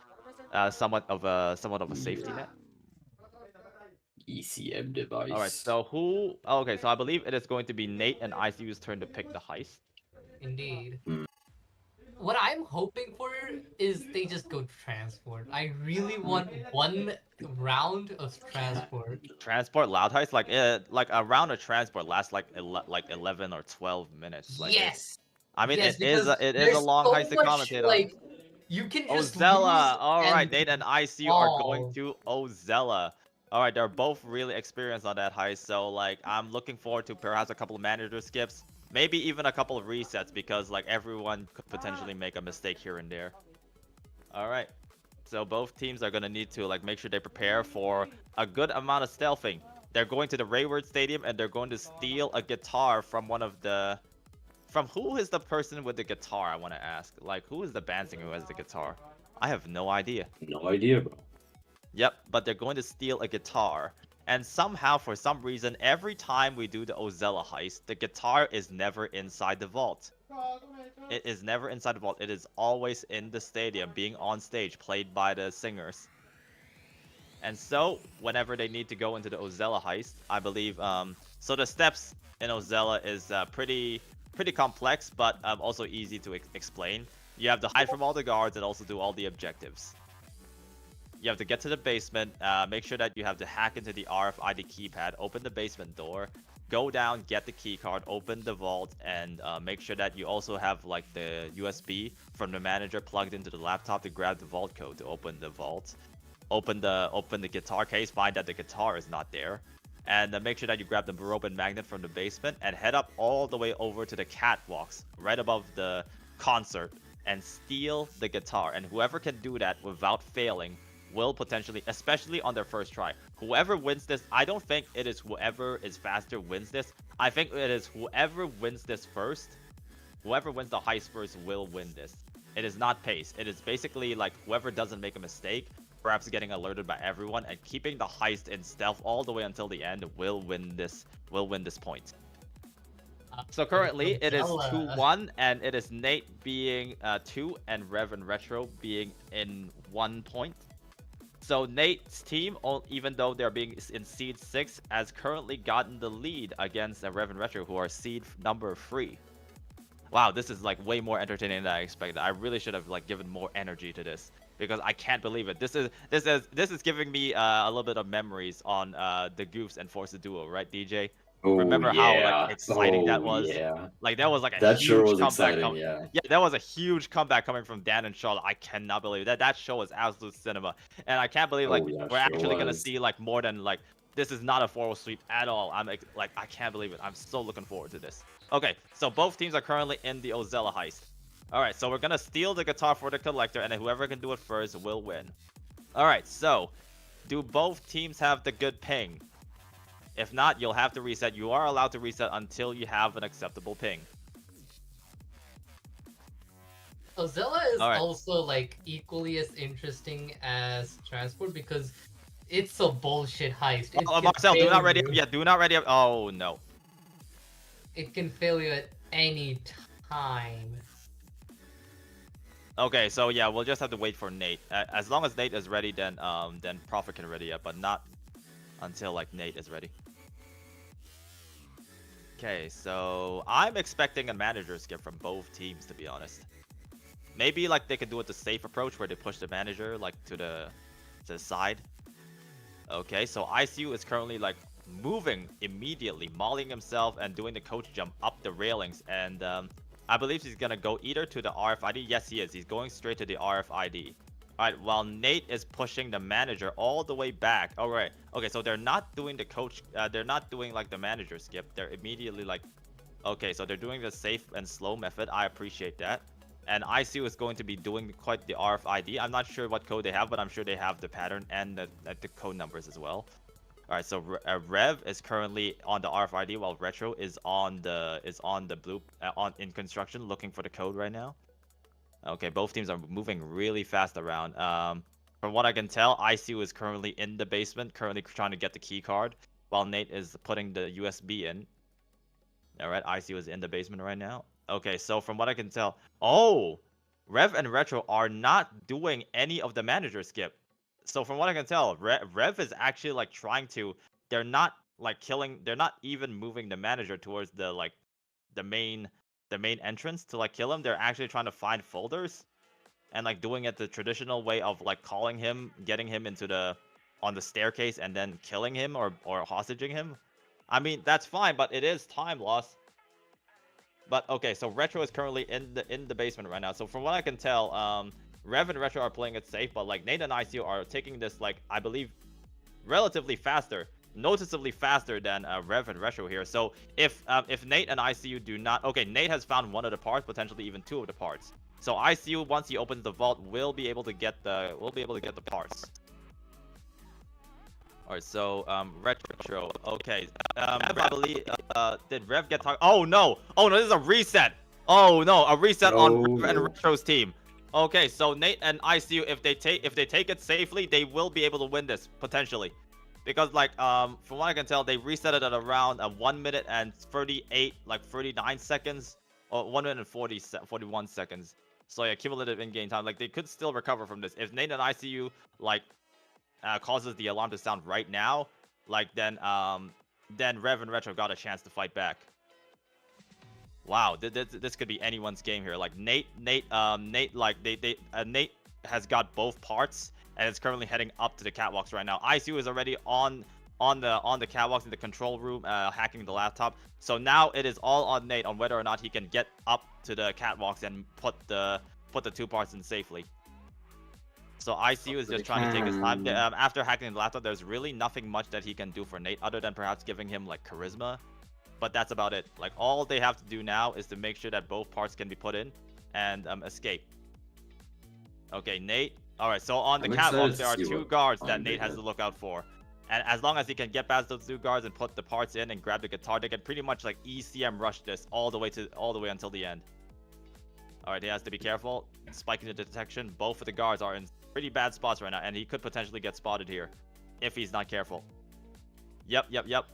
somewhat of a safety net. ECM device. All right, so who? Okay, so I believe it is going to be Nate and ICU's turn to pick the heist. Indeed. what I'm hoping for is they just go transport. I really want one round of transport. Transport loud heist, like a round of transport lasts like 11 or 12 minutes. Like it. Yes. I mean, Yes, because it is a there's long so heist to much commentate on. like you can just lose Ozella. All right, and Nate and ICU are going fall. to Ozella. All right, they're both really experienced on that heist, so like I'm looking forward to perhaps a couple of manager skips, maybe even a couple of resets because like everyone could potentially make a mistake here and there. All right, so both teams are gonna need to like make sure they prepare for a good amount of stealthing. They're going to the Rayward Stadium and they're going to steal a guitar from one of the from who is the person with the guitar, I want to ask. Like, who is the band singer who has the guitar? I have no idea. No idea, bro. Yep, but they're going to steal a guitar. And somehow, for some reason, every time we do the Ozella heist, the guitar is never inside the vault. It is never inside the vault. It is always in the stadium, being on stage, played by the singers. And so, whenever they need to go into the Ozella heist, I believe, so the steps in Ozella is pretty complex, but also easy to explain. You have to hide from all the guards and also do all the objectives. You have to get to the basement, make sure that you have to hack into the RFID keypad, open the basement door, go down, get the key card, open the vault, and make sure that you also have like the USB from the manager plugged into the laptop to grab the vault code to open the vault. Open the guitar case, find that the guitar is not there, and make sure that you grab the rope and magnet from the basement and head up all the way over to the catwalks right above the concert and steal the guitar. And whoever can do that without failing will potentially, especially on their first try, whoever wins this, I don't think it is whoever is faster wins this. I think it is whoever wins this first, whoever wins the heist first will win this. It is not pace. It is basically like whoever doesn't make a mistake, perhaps getting alerted by everyone and keeping the heist in stealth all the way until the end will win this point. So currently it is 2-1 and it is Nate being 2 and Rev and Retro being in 1 point. So Nate's team, even though they're being in seed 6, has currently gotten the lead against Rev and Retro, who are seed number 3. Wow, this is like way more entertaining than I expected. I really should have like given more energy to this because I can't believe it. This is giving me a little bit of memories on the Goofs and Force the Duo, right, DJ? Oh, Remember how like exciting that Oh, was? yeah. Like that was like a That huge sure was comeback. exciting, yeah. Yeah, that was a huge comeback coming from Dan and Charlotte. I cannot believe that. That show was absolute cinema, and I can't believe like Oh, yeah, we're sure actually gonna was. see like more than like this is not a 4-0 sweep at all. I'm like I can't believe it. I'm so looking forward to this. Okay, so both teams are currently in the Ozella heist. All right, so we're gonna steal the guitar for the collector, and then whoever can do it first will win. All right, so do both teams have the good ping? If not, you'll have to reset. You are allowed to reset until you have an acceptable ping. Ozella is All right. also like equally as interesting as transport because it's a bullshit heist. It Oh, can Marcel, do fail not ready up you. yet. Do not ready up. Oh, no. It can fail you at any time. Okay, so yeah, we'll just have to wait for Nate. As long as Nate is ready, then Prophet can ready up, but not until like Nate is ready. Okay, so I'm expecting a manager skip from both teams, to be honest. Maybe like they could do it the safe approach where they push the manager like to the side. Okay, so ICU is currently like moving immediately, mauling himself and doing the coach jump up the railings, and I believe he's gonna go either to the RFID. Yes, he is. He's going straight to the RFID. All right, while Nate is pushing the manager all the way back. All right. Okay, so they're not doing the coach. They're not doing like the manager skip. They're immediately like, okay, so they're doing the safe and slow method. I appreciate that. And ICU is going to be doing quite the RFID. I'm not sure what code they have, but I'm sure they have the pattern and the code numbers as well. All right, so Rev is currently on the RFID while Retro is on the blue in construction looking for the code right now. Okay, both teams are moving really fast around. From what I can tell, ICU is currently in the basement, currently trying to get the key card, while Nate is putting the USB in. All right, ICU is in the basement right now. Okay, so from what I can tell, oh, Rev and Retro are not doing any of the manager skip. So from what I can tell, Rev is actually like trying to. They're not like killing. They're not even moving the manager towards the like the main the main entrance to like kill him. They're actually trying to find folders and like doing it the traditional way of like calling him, getting him into the on the staircase and then killing him or hostaging him. I mean, that's fine, but it is time loss. But okay, so Retro is currently in the basement right now. So from what I can tell, Rev and Retro are playing it safe, but like Nate and ICU are taking this like I believe relatively faster, noticeably faster than Rev and Retro here. So if Nate and ICU do not, okay, Nate has found one of the parts, potentially even two of the parts. So ICU, once he opens the vault, will be able to get the parts. Alright, so Retro. Okay, I believe did Rev get talked? Oh no! Oh no! This is a reset. Oh no! A reset on Rev and Retro's team. Okay, so Nate and ICU, if they take it safely, they will be able to win this potentially, because like from what I can tell, they reset it at around 1 minute and 39 seconds, or 1 minute and 41 seconds. So yeah, cumulative in-game time. Like they could still recover from this if Nate and ICU like causes the alarm to sound right now. Like then Rev and Retro got a chance to fight back. Wow, this could be anyone's game here. Like Nate like Nate has got both parts and is currently heading up to the catwalks right now. ICU is already on the catwalks in the control room, hacking the laptop. So now it is all on Nate on whether or not he can get up to the catwalks and put the two parts in safely. So ICU is just trying to take his time. After hacking the laptop, there's really nothing much that he can do for Nate other than perhaps giving him like charisma. But that's about it. Like all they have to do now is to make sure that both parts can be put in and escape. Okay, Nate. All right, so on the catwalk, there are two guards that Nate has to look out for. And as long as he can get past those two guards and put the parts in and grab the guitar, they can pretty much like ECM rush this all the way until the end. All right, he has to be careful. Spiking the detection. Both of the guards are in pretty bad spots right now, and he could potentially get spotted here if he's not careful. Yep.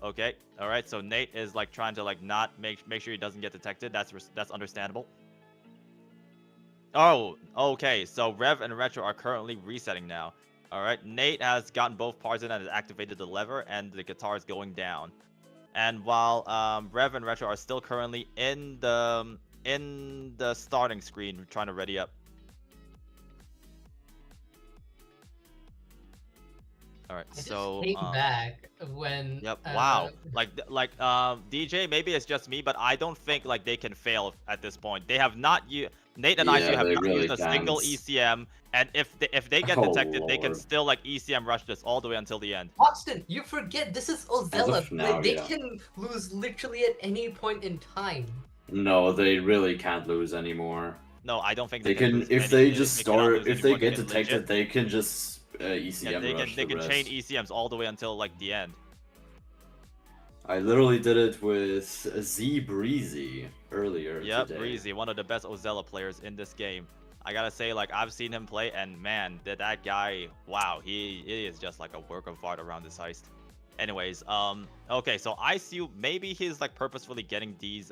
Okay. All right. So Nate is like trying to like not make sure he doesn't get detected. That's understandable. Oh, okay. So Rev and Retro are currently resetting now. All right. Nate has gotten both parts in and has activated the lever, and the guitar is going down. And while Rev and Retro are still currently in the starting screen, trying to ready up. All right, so came back when. Yep. Wow. Like DJ, maybe it's just me, but I don't think like they can fail at this point. They have not used. Nate and ICU have not used a single ECM, and if they get detected, they can still like ECM rush this all the way until the end. Austin, you forget this is Ozella. They can lose literally at any point in time. No, they really can't lose anymore. No, I don't think they can. If they just start, if they get detected, they can just. ECM yeah, they can chain ECMs all the way until like the end. I literally did it with Z Breezy earlier. Yep, today. Breezy, one of the best Ozella players in this game. I gotta say, like I've seen him play, and man, that guy, wow, he is just like a work of art around this heist. Anyways, okay, so ICU, maybe he's like purposefully getting these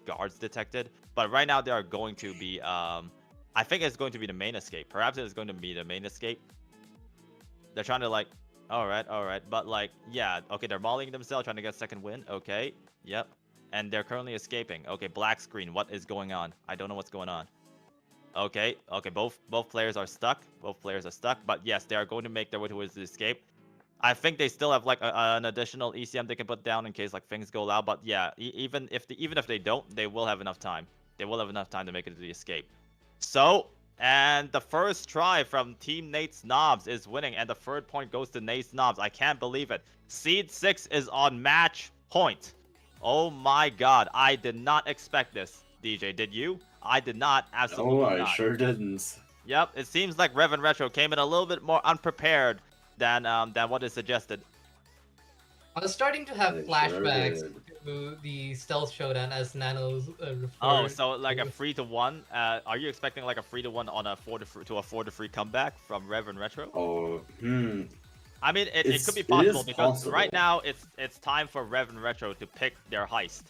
guards detected, but right now they are going to be I think it's going to be the main escape. Perhaps it's going to be the main escape. They're trying to like, all right, but like, yeah, okay, they're mauling themselves, trying to get second win. Okay, yep, and they're currently escaping. Okay, black screen. What is going on? I don't know what's going on. Okay, both players are stuck. But yes, they are going to make their way towards the escape. I think they still have like an additional ECM they can put down in case like things go loud. But yeah, even if they don't, they will have enough time. They will have enough time to make it to the escape. So, and the first try from Team Nate's Nobs is winning, and the third point goes to Nate's Nobs. I can't believe it. Seed 6 is on match point. Oh my god, I did not expect this. DJ, did you? I did not, absolutely not. Oh, I sure didn't. Yep, it seems like Rev and Retro came in a little bit more unprepared than what is suggested. I was starting to have flashbacks to the stealth showdown as Nano's referred. Oh, so like a 3-1. Are you expecting like a 3-1 on a 4-3 comeback from Rev and Retro? Oh, I mean, it could be possible because right now it's time for Rev and Retro to pick their heist.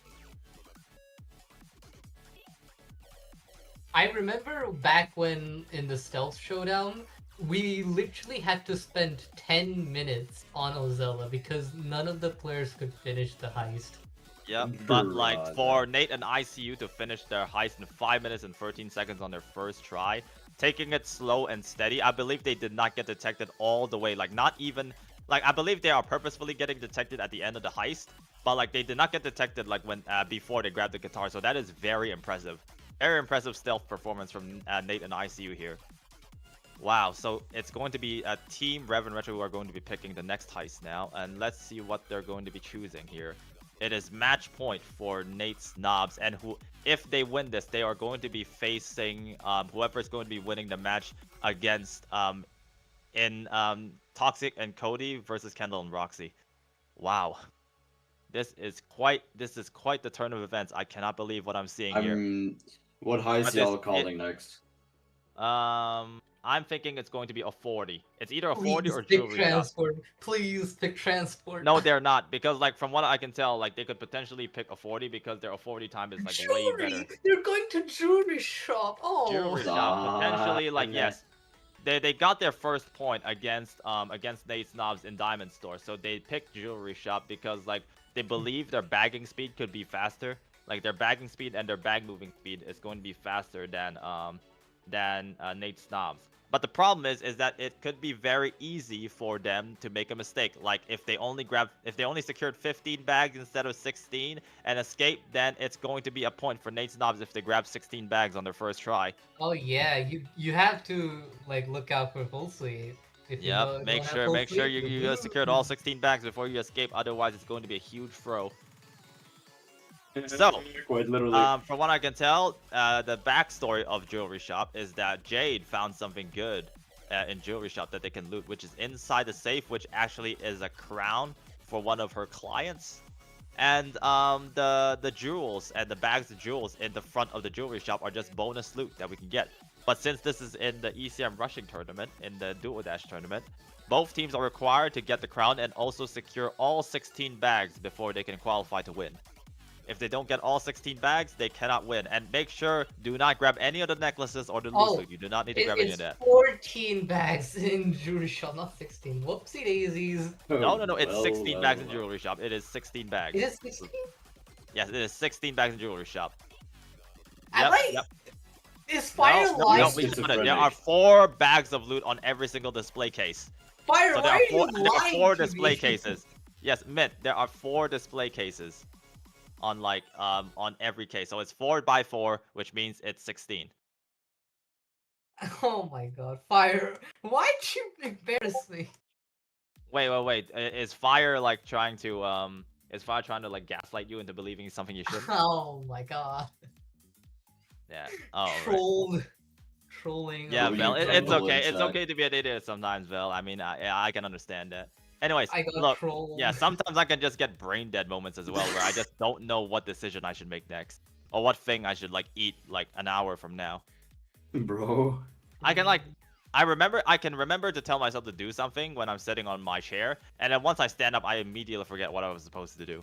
I remember back when in the stealth showdown, we literally had to spend 10 minutes on Ozella because none of the players could finish the heist. Yep, but like Brother. for Nate and ICU to finish their heist in 5 minutes and 13 seconds on their first try, taking it slow and steady, I believe they did not get detected all the way. Like not even, like I believe they are purposefully getting detected at the end of the heist, but like they did not get detected like when before they grabbed the guitar. So that is very impressive. Very impressive stealth performance from Nate and ICU here. Wow, so it's going to be a team Rev and Retro who are going to be picking the next heist now, and let's see what they're going to be choosing here. It is match point for Nate's Nobs, and who, if they win this, they are going to be facing whoever is going to be winning the match against Toxic and Cody versus Kendall and Roxy. Wow, this is quite the turn of events. I cannot believe what I'm seeing here. What heist But y'all calling next? I'm thinking it's going to be a 40. It's either a 40 Please or pick jewelry shop. transport. Please pick transport. No, they're not, because like from what I can tell, like they could potentially pick a 40 because their 40 time is like way better. Jewelry! They're going to jewelry shop. Oh. Jewelry shop potentially, like yes, they got their first point against Nate's Knobs in Diamond Store, so they picked jewelry shop because like they believe their bagging speed could be faster. Like their bagging speed and their bag moving speed is going to be faster than Nate's Knobs. But the problem is that it could be very easy for them to make a mistake. Like if they only secured 15 bags instead of 16 and escape, then it's going to be a point for Nate's Knobs if they grab 16 bags on their first try. Oh yeah, you have to like look out for full sweep. Yep, make sure you secured all 16 bags before you escape. Otherwise, it's going to be a huge throw. So, quite literally. from what I can tell, the backstory of Jewelry Shop is that Jade found something good in Jewelry Shop that they can loot, which is inside the safe, which actually is a crown for one of her clients. And the jewels and the bags of jewels in the front of the Jewelry Shop are just bonus loot that we can get. But since this is in the ECM rushing tournament, in the Duo Dash tournament, both teams are required to get the crown and also secure all 16 bags before they can qualify to win. If they don't get all 16 bags, they cannot win. And make sure, do not grab any of the necklaces or the loot loot. You do not need to grab any of that. 14 bags in jewelry shop, not 16. Whoopsie daisies. No, it's 16 bags in jewelry shop. It is 16 bags. It is 16? Yes, it is 16 bags in jewelry shop. Yep, right? Yep. Is Fire No, there are 4 bags of loot on every single display case. Fire, so there are 4 display cases. Yes, Mint, there are 4 display cases on like on every case. So it's 4 by 4, which means it's 16. Oh my god, Fire. Why'd you embarrass me? Wait. Is Fire like trying to like gaslight you into believing something you shouldn't? Oh my god. Yeah. Oh. Trolled. Right. Trolling. Yeah, Vel, it's okay. It's okay to be an idiot sometimes, Vel. I mean, I can understand that. Anyways, look, yeah, sometimes I can just get brain dead moments as well, where I just don't know what decision I should make next, or what thing I should like eat like an hour from now. Bro, I can remember to tell myself to do something when I'm sitting on my chair, and then once I stand up, I immediately forget what I was supposed to do.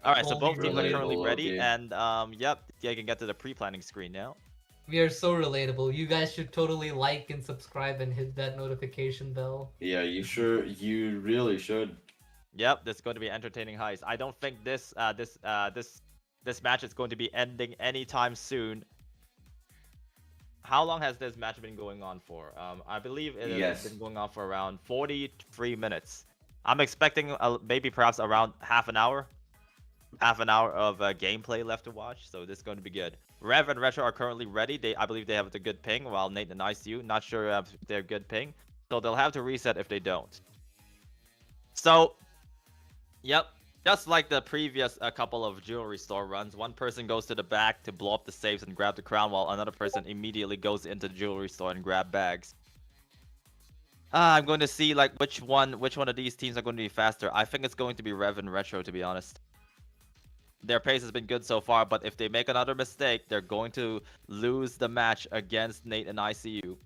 All right, so both teams are currently ready, and yep, I can get to the pre-planning screen now. We are so relatable. You guys should totally like and subscribe and hit that notification bell. Yeah, you really should. Yep, this is going to be an entertaining heist. I don't think this match is going to be ending anytime soon. How long has this match been going on for? I believe it has been going on for around 43 minutes. I'm expecting maybe perhaps around half an hour of gameplay left to watch, so this is going to be good. Rev and Retro are currently ready. I believe they have a good ping, while Nate and ICU, not sure if they're good ping, so they'll have to reset if they don't. So, yep, just like the previous couple of jewelry store runs, one person goes to the back to blow up the safes and grab the crown, while another person immediately goes into the jewelry store and grab bags. I'm going to see like which one of these teams are going to be faster. I think it's going to be Rev and Retro, to be honest. Their pace has been good so far, but if they make another mistake, they're going to lose the match against Nate and ICU.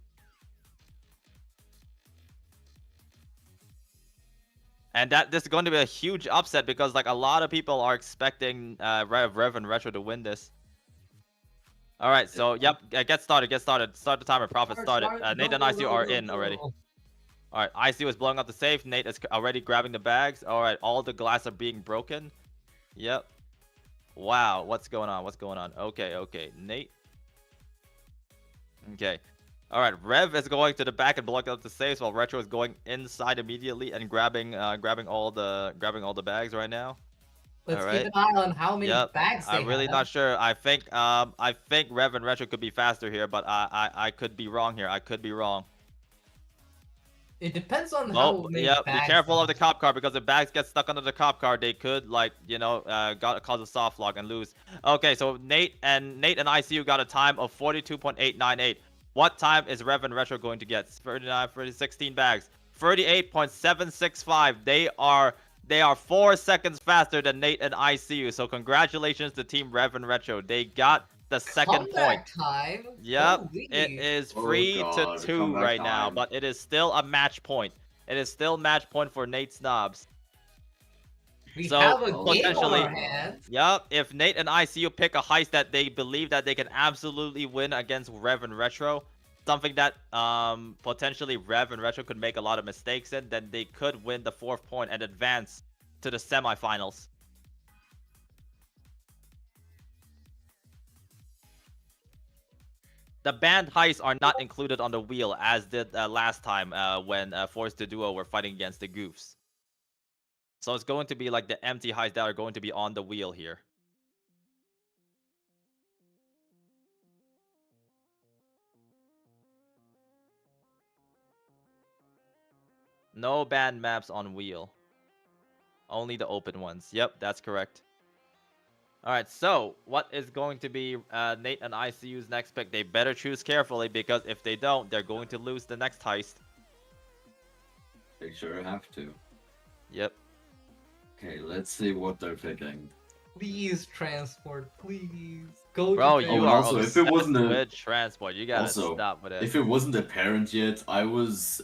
And this is going to be a huge upset because like a lot of people are expecting Rev and Retro to win this. All right, so yep, get started. Start the timer. Profit started. Nate and ICU are in already. All right, ICU is blowing up the safe. Nate is already grabbing the bags. All right, all the glass are being broken. Yep. Wow, what's going on? What's going on? Okay, okay. Nate. Okay. All right, Rev is going to the back and blocking up the saves while Retro is going inside immediately and grabbing all the bags right now. Let's All keep right. an eye on how many Yep. bags they I'm really have. not sure. I think Rev and Retro could be faster here, but I could be wrong here. I could be wrong. It depends on Oh, how many yeah. Be bags careful they of the have. cop car because if bags get stuck under the cop car, they could cause a soft lock and lose. Okay, so Nate and ICU got a time of 42.898. What time is Rev and Retro going to get? 39 for 16 bags. 38.765. They are 4 seconds faster than Nate and ICU. So congratulations to Team Rev and Retro. They got the second point. Comeback time. Yep, Holy. it is Oh 3-2 God, comeback right now, time. but it is still a match point. It is still match point for Nate's Knobs. We So, have a game on potentially- our hands. Yep, if Nate and ICU pick a heist that they believe that they can absolutely win against Rev and Retro, something that potentially Rev and Retro could make a lot of mistakes in, then they could win the 4th point and advance to the semifinals. The banned heists are not included on the wheel as did last time when Force the Duo were fighting against the Goofs. So it's going to be like the empty heists that are going to be on the wheel here. No banned maps on wheel. Only the open ones. Yep, that's correct. Alright, so what is going to be Nate and ICU's next pick? They better choose carefully because if they don't, they're going to lose the next heist. They sure have to. Yep. Okay, let's see what they're picking. Please transport, please. Go Bro, to you and are also, if it obsessed wasn't a- with transport. You gotta Also, stop with it. If it wasn't apparent yet, I was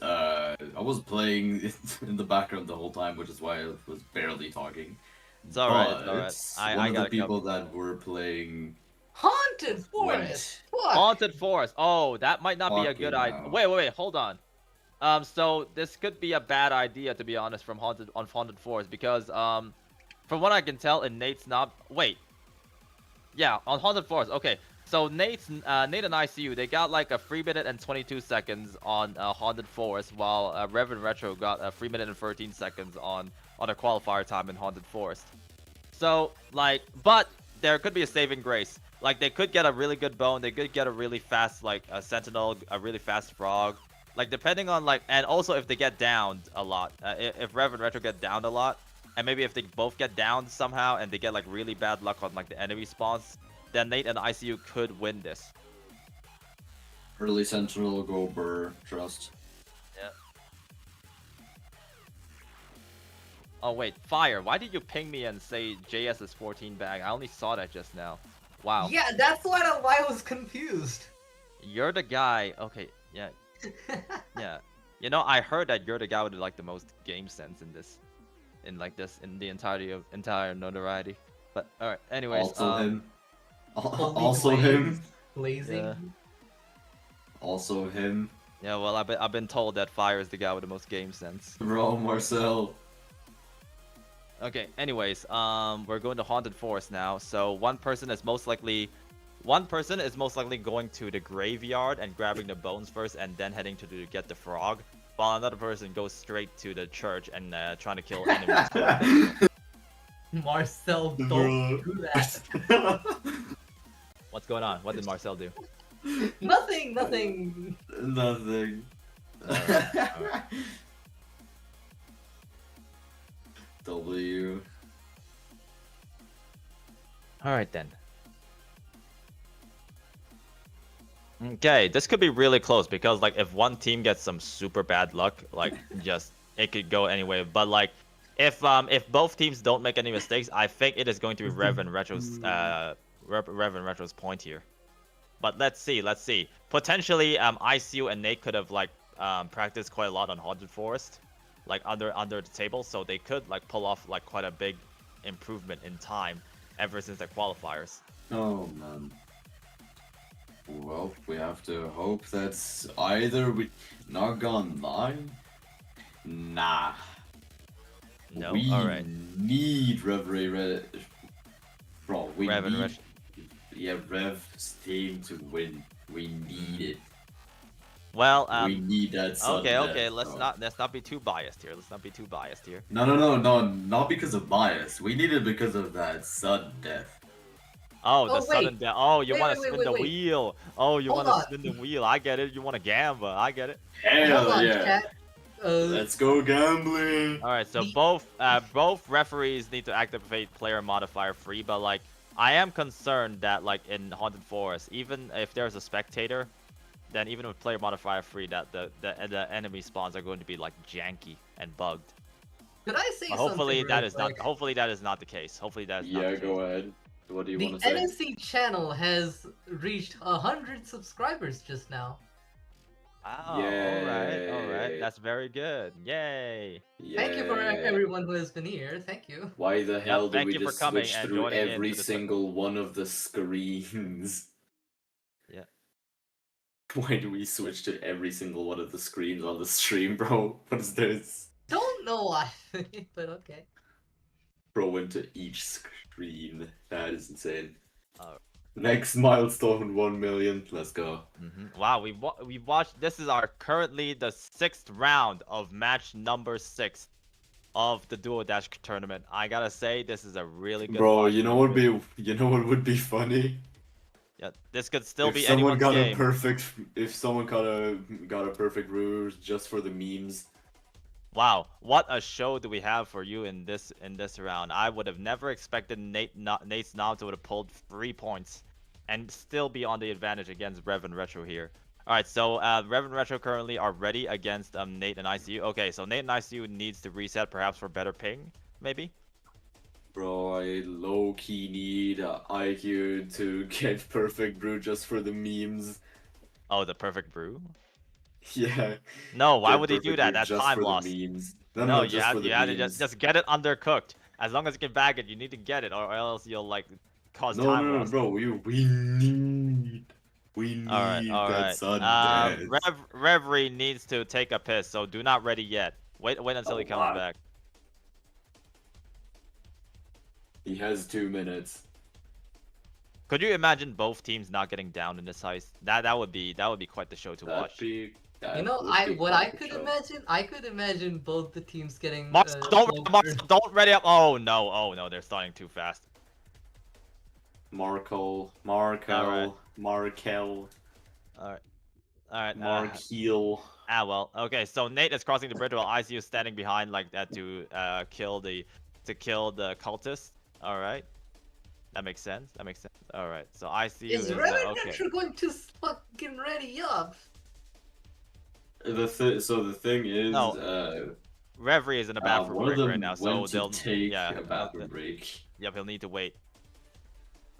playing in the background the whole time, which is why I was barely talking. It's alright, it's alright. But I one of the gotta people that were playing Haunted Forest. What? Haunted Forest. Oh, that might not be a good Fucking idea. hell. Wait, hold on. So this could be a bad idea to be honest from Haunted Forest because from what I can tell in Nate's knob. Wait. Yeah, on Haunted Forest. Okay. So Nate and ICU, they got like a 3 minute and 22 seconds on Haunted Forest, while Rev and Retro got a 3 minute and 13 seconds on a qualifier time in Haunted Forest. So like, but there could be a saving grace. Like they could get a really good bone, they could get a really fast like a sentinel, a really fast frog. Like depending on like, and also if they get downed a lot, if Rev and Retro get downed a lot, and maybe if they both get downed somehow and they get like really bad luck on like the enemy spawns, then Nate and ICU could win this. early Sentinel, go Burr, trust. Yeah. Oh wait, Fire, why did you ping me and say JS is 14 bag? I only saw that just now. Wow. Yeah, that's why I was confused. You're the guy. Okay, yeah. Yeah. You know, I heard that you're the guy with like the most game sense in this. In the entirety of entire Notoriety. But alright, anyways. Also him. Holy Also him. Blazing. Yeah. Also him. Yeah, well, I've been told that Fire is the guy with the most game sense. Bro, Marcel. Okay, anyways, we're going to Haunted Forest now. So one person is most likely going to the graveyard and grabbing the bones first, and then heading to get the frog, while another person goes straight to the church and trying to kill enemies. Marcel, don't do that. What's going on? What did Marcel do? Nothing. Nothing. Alright. W. Alright then. Okay, this could be really close because like if one team gets some super bad luck, like just it could go anyway. But like if both teams don't make any mistakes, I think it is going to be Rev and Retro's point here. But let's see. Potentially ICU and Nate could have like practiced quite a lot on Haunted Forest, like under the table, so they could like pull off like quite a big improvement in time ever since the qualifiers. Oh man. Well, we have to hope that's either we not gonna lie. Nah. No, We all right. need Bro, we Rev and need... Retro. Yeah, Rev's team to win. We need it. Well, we need that sudden okay. death, Let's bro. not be too biased here. Let's not be too biased here. No, not because of bias. We need it because of that sudden death. Oh, the Oh, sudden wait. death. Oh, you Wait, want to wait, spin wait, the wait. wheel. Oh, you Hold want to on. spin the wheel. I get it. You want to gamble. I get it. Hold Hell on, yeah. chat. Let's go gambling. All right, so The- both referees need to activate player modifier free, but like I am concerned that like in Haunted Forest, even if there's a spectator, then even with player modifier free, that the enemy spawns are going to be like janky and bugged. Could I say But something? hopefully real that is not. quick? Hopefully that is not the case. Hopefully that is not Yeah, the case. go ahead. What do you The want to say? NSC channel has reached 100 subscribers just now. Oh, all right. Yay. That's very good. Yay. Thank you for Yeah. everyone who has been here. Thank you. Why the hell did thank we you for just coming switch and through joining in every to the single one of the screens? Yeah. Why do we switch to every single one of the screens on the stream, bro? What is this? Don't know why, but okay. Bro went to each screen. That is insane. Alright. Next milestone 1 million. Let's go. Wow, we watched. This is our currently the 6th round of match number 6 of the Duo Dash tournament. I gotta say, this is a really good. Bro, watch. you know what would be funny? Yeah, this could still If be someone anyone's got game. a perfect, if someone got a perfect ruse just for the memes. Wow, what a show do we have for you in this round? I would have never expected Nate's Nob to have pulled 3 points and still be on the advantage against Rev and Retro here. All right, so Rev and Retro currently are ready against Nate and ICU. Okay, so Nate and ICU needs to reset perhaps for better ping, maybe. Bro, I low-key need IQ to get perfect brew just for the memes. Oh, the perfect brew. Yeah. No, why Get would he do perfect that? brew That's just time for the loss. memes. No, No, you just have, for the you have to memes. just get it undercooked. As long as you can bag it, you need to get it, or else you'll like cause time No, loss. bro. We need All right. that sudden death. Reverie needs to take a piss, so do not ready yet. Wait until he comes lot. back. He has 2 minutes. Could you imagine both teams not getting down in this heist? That would be quite the show to watch. You know, I could imagine both the teams getting. Marcel, don't ready up. Oh no, they're starting too fast. Markel. Alright. Markel. Alright. Markel. Well. Okay, so Nate is crossing the bridge while ICU is standing behind like that to kill the cultist. Alright. That makes sense. Alright, so ICU Is is Reverend okay. Retro going to fucking ready up? So the thing is, No. Reverie is in a bathroom one of break them right now, so went to they'll take yeah. a bathroom break. Yep, he'll need to wait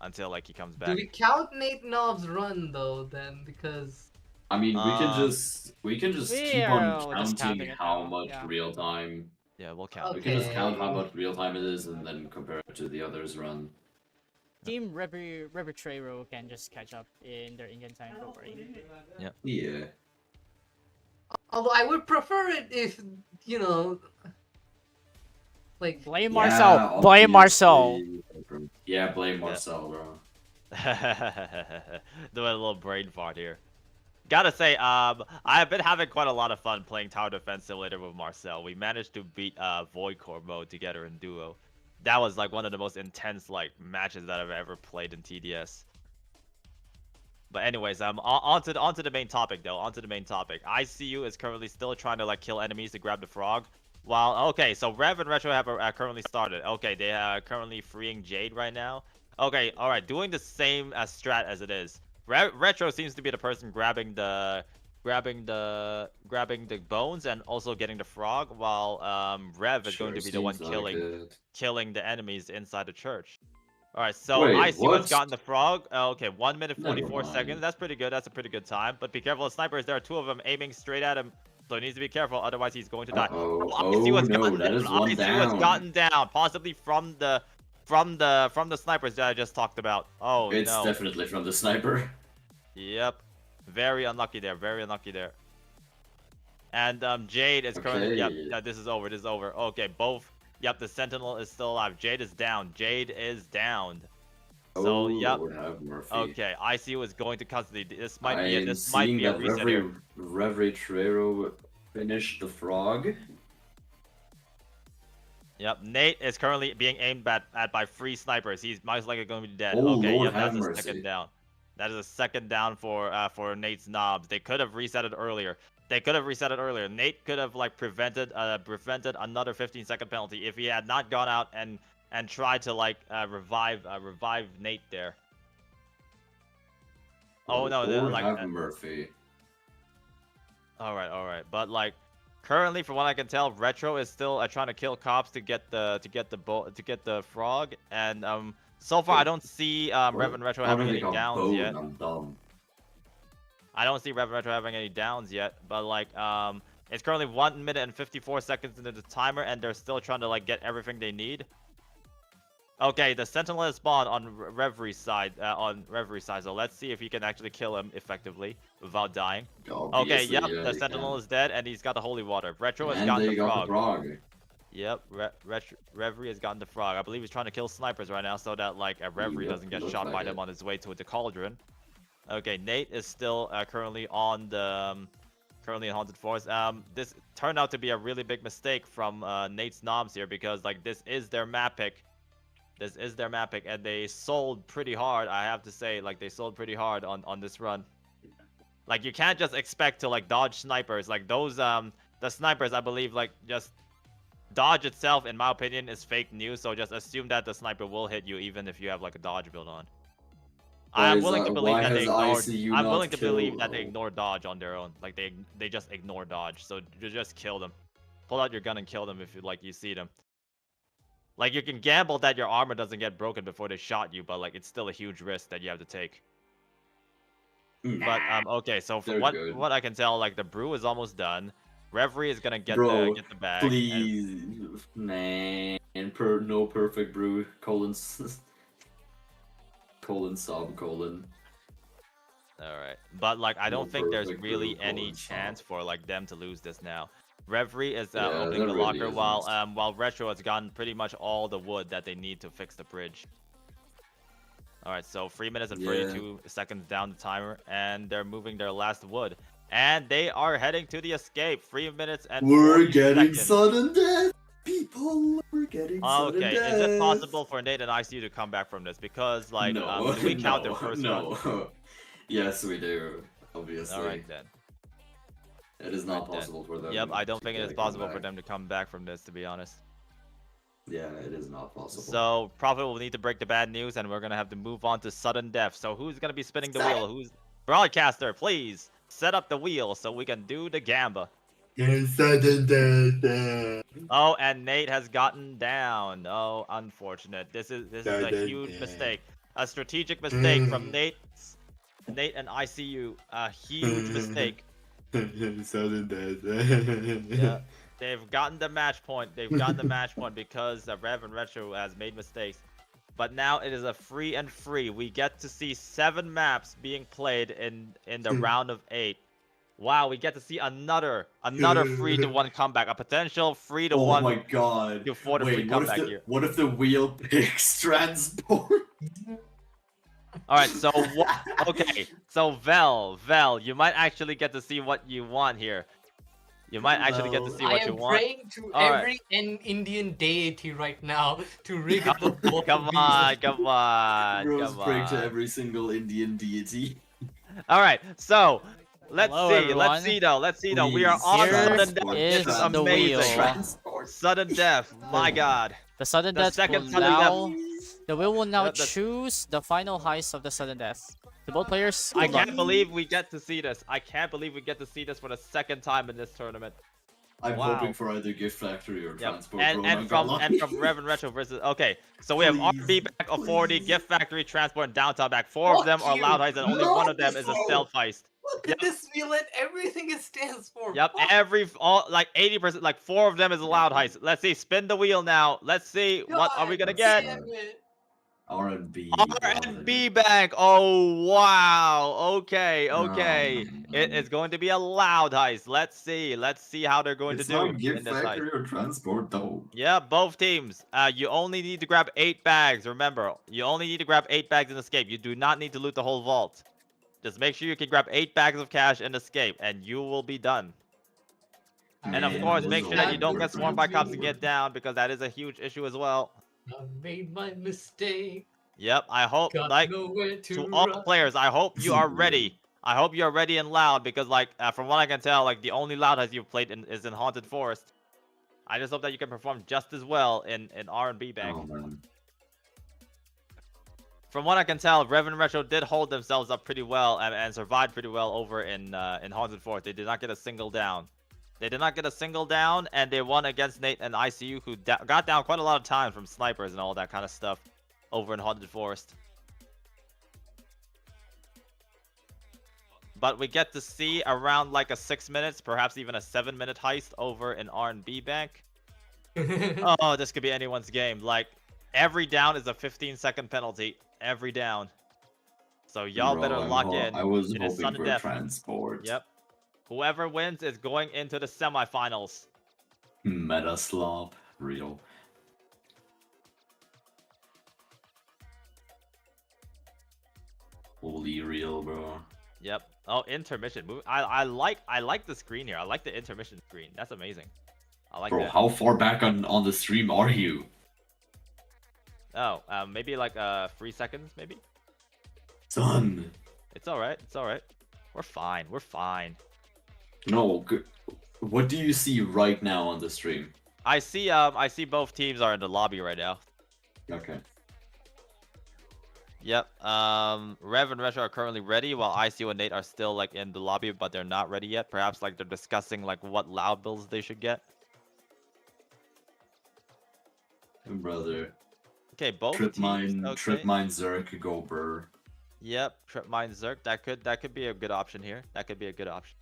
until like he comes Do back. we count Nate Knob's run though? Then because I mean, we can just keep on just counting counting it how now, much yeah. real time. Yeah, we'll count. We it. can just count how Okay. much real time it is and then compare it to the others run. Team revretreyro can just catch up in their Indian time. Don't worry. Yeah. although I would prefer it if you know, like Blame Yeah, Marcel. Blame Marcel. obviously. Yeah, blame Marcel, bro. Do a little brain fart here. Gotta say, I have been having quite a lot of fun playing Tower Defense Simulator with Marcel. We managed to beat Void Core mode together in duo. That was like one of the most intense like matches that I've ever played in TDS. But anyways, on to the main topic though. On to the main topic. ICU is currently still trying to like kill enemies to grab the frog. While okay, so Rev and Retro have currently started. Okay, they are currently freeing Jade right now. Okay, all right, doing the same strat as it is. Retro seems to be the person grabbing the bones and also getting the frog, while Rev is going to be the one killing the enemies inside the church. All right, so Wait, ICU has what? gotten the frog. Okay, 1 minute Never 44 mind. seconds. That's pretty good. That's a pretty good time. But be careful of snipers. There are 2 of them aiming straight at him. So he needs to be careful, otherwise he's going to die. Uh-oh. ICU has Oh, no, gotten that is down. one ICU has down. gotten down, possibly from the snipers that I just talked about. Oh It's no. definitely from the sniper. Yep. Very unlucky there. Very unlucky there. And Jade is currently. Yep. Okay. Yeah, this is over. Okay, both. Yep. The Sentinel is still alive. Jade is down. So, Oh, yep. Lord have mercy. Okay, ICU is going to custody. This might I'm be a seeing that reset here. revretreyro finished the frog. Yep, Nate is currently being aimed at by 3 snipers. He's most likely going to be dead. Oh, Okay, Lord yep, that's have a mercy. second down. That is a second down for Nate's knobs. They could have reset it earlier. They could have reset it earlier. Nate could have like prevented another 15-second penalty if he had not gone out and tried to like revive Nate there. Oh no, Lord like have mercy. all right. But like currently, from what I can tell, Retro is still trying to kill cops to get the frog, and so far I don't see Rev and Retro having any downs yet. I'm dumb. I don't see Rev and Retro having any downs yet, but like it's currently 1 minute and 54 seconds into the timer, and they're still trying to like get everything they need. Okay, the Sentinel has spawned on Revery's side. So let's see if he can actually kill him effectively without dying. Okay, yep, the Sentinel is dead, and he's got the Holy Water. Retro has gotten the frog. Yep, Reverie has gotten the frog. I believe he's trying to kill snipers right now, so that like Reverie doesn't get shot by them on his way to the cauldron. Okay, Nate is still currently on the currently in Haunted Forest. This turned out to be a really big mistake from Nate's Noms here, because like this is their map pick. This is their map pick, and they sold pretty hard. I have to say, like they sold pretty hard on this run. Like you can't just expect to like dodge snipers. Like those the snipers, I believe, like just dodge itself, in my opinion, is fake news. So just assume that the sniper will hit you even if you have like a dodge build on. I'm willing to believe that they ignore. I'm willing to believe that they ignore dodge on their own. Like they just ignore dodge. So you just kill them. Pull out your gun and kill them if you see them. Like you can gamble that your armor doesn't get broken before they shot you, but like it's still a huge risk that you have to take. But okay, so from what I can tell, like the brew is almost done. Reverie is gonna get the bag. Please, man, no perfect brew. Colon sub. All right, but like I don't think there's really any chance for like them to lose this now. Reverie is opening the locker while Retro has gotten pretty much all the wood that they need to fix the bridge. All right, so 3 minutes and 32 seconds down the timer, and they're moving their last wood, and they are heading to the escape. 3 minutes and 40 seconds. Sudden death, people. We're getting sudden death. Okay, is it possible for Nate and ICU to come back from this? Because like, do we count their first run? Yes, we do. Obviously. All right then. It is not possible for them. Yep, I don't think it is possible for them to come back from this, to be honest. Yeah, it is not possible. So, Prophet will need to break the bad news, and we're going to have to move on to sudden death. So, who's going to be spinning the wheel? Who's Broadcaster, please set up the wheel so we can do the gamba. Sudden death. Oh, and Nate has gotten down. Oh, unfortunate. This is a huge mistake. A strategic mistake from Nate and ICU. A huge mistake. Sudden death. Yeah, they've gotten the match point. They've gotten the match point because Rev and Retro has made mistakes. But now it is a free and free. We get to see 7 maps being played in the round of 8. Wow, we get to see another 3-1 comeback, a potential 3-1. Oh my god! To 4-3 comeback here. What if the wheel picks transport? All right, so okay, so Vel, you might actually get to see what you want here. You might actually get to see what you want. I am praying to every Indian deity right now to rig up the both. Come on. Bro's praying to every single Indian deity. All right, so let's Hello, see though. We are on sudden death. Is This is the amazing. wheel. Sudden death. My God. The sudden The death second will sudden now. death. The wheel will now The- choose the final heist of the sudden death. To both players, I good luck. can't believe we get to see this. I can't believe we get to see this for the second time in this tournament. I'm Wow. hoping for either Gift Factory or Yep. Transport. And from Rev and Retro versus so we have RB back of 40, Gift Factory, Transport, and Downtown back. 4 of them are loud heists, and only one of them is a stealth heist. Look at this wheel and everything it stands for. Yep, like 80%, like 4 of them is a loud heist. Let's see, spin the wheel now. Let's see, what are we gonna get? Damn it. R&B. R&B Bank. Oh wow. Okay, Oh, okay. It is going to be a loud heist. Let's see how they're going it's to do not gift in this heist. factory or transport though. Yeah, both teams. You only need to grab 8 bags. Remember, you only need to grab 8 bags and escape. You do not need to loot the whole vault. Just make sure you can grab 8 bags of cash and escape, and you will be done. And of Man, course, this make is sure that you all don't good get swarmed by cops and transport. get down, because that is a huge issue as well. I made my mistake. Yep, I hope, Got like, nowhere to to all run. players, I hope you are ready. I hope you are ready and loud, because, like, from what I can tell, like, the only loud heist you've played is in Haunted Forest. I just hope that you can perform just as well in R&B Bank. Oh man. From what I can tell, Rev and Retro did hold themselves up pretty well and survived pretty well over in Haunted Forest. They did not get a single down. They did not get a single down, and they won against Nate and ICU, who got down quite a lot of times from snipers and all that kind of stuff over in Haunted Forest. But we get to see around like a 6 minutes, perhaps even a 7-minute heist over in R&B Bank. Oh, this could be anyone's game. Like, every down is a 15-second penalty. Every down. So y'all better lock in. I was It is hoping sudden for death. transport. Yep. Whoever wins is going into the semifinals. Meta slop. Real. Holy real, bro. Yep. Oh, intermission. I like the screen here. I like the intermission screen. That's amazing. I like Bro, that. how far back on the stream are you? Oh, maybe like 3 seconds, maybe. Son. It's all right. It's all right. We're fine. We're fine. No, what do you see right now on the stream? I see both teams are in the lobby right now. Okay. Yep. Rev and Retro are currently ready, while ICU and Nate are still like in the lobby, but they're not ready yet. Perhaps like they're discussing like what loud builds they should get. Brother. Okay, both Trip teams. mine, Okay. Trip mine, Zerk, go burr. Yep, Trip Mine Zerk. That could be a good option here. That could be a good option.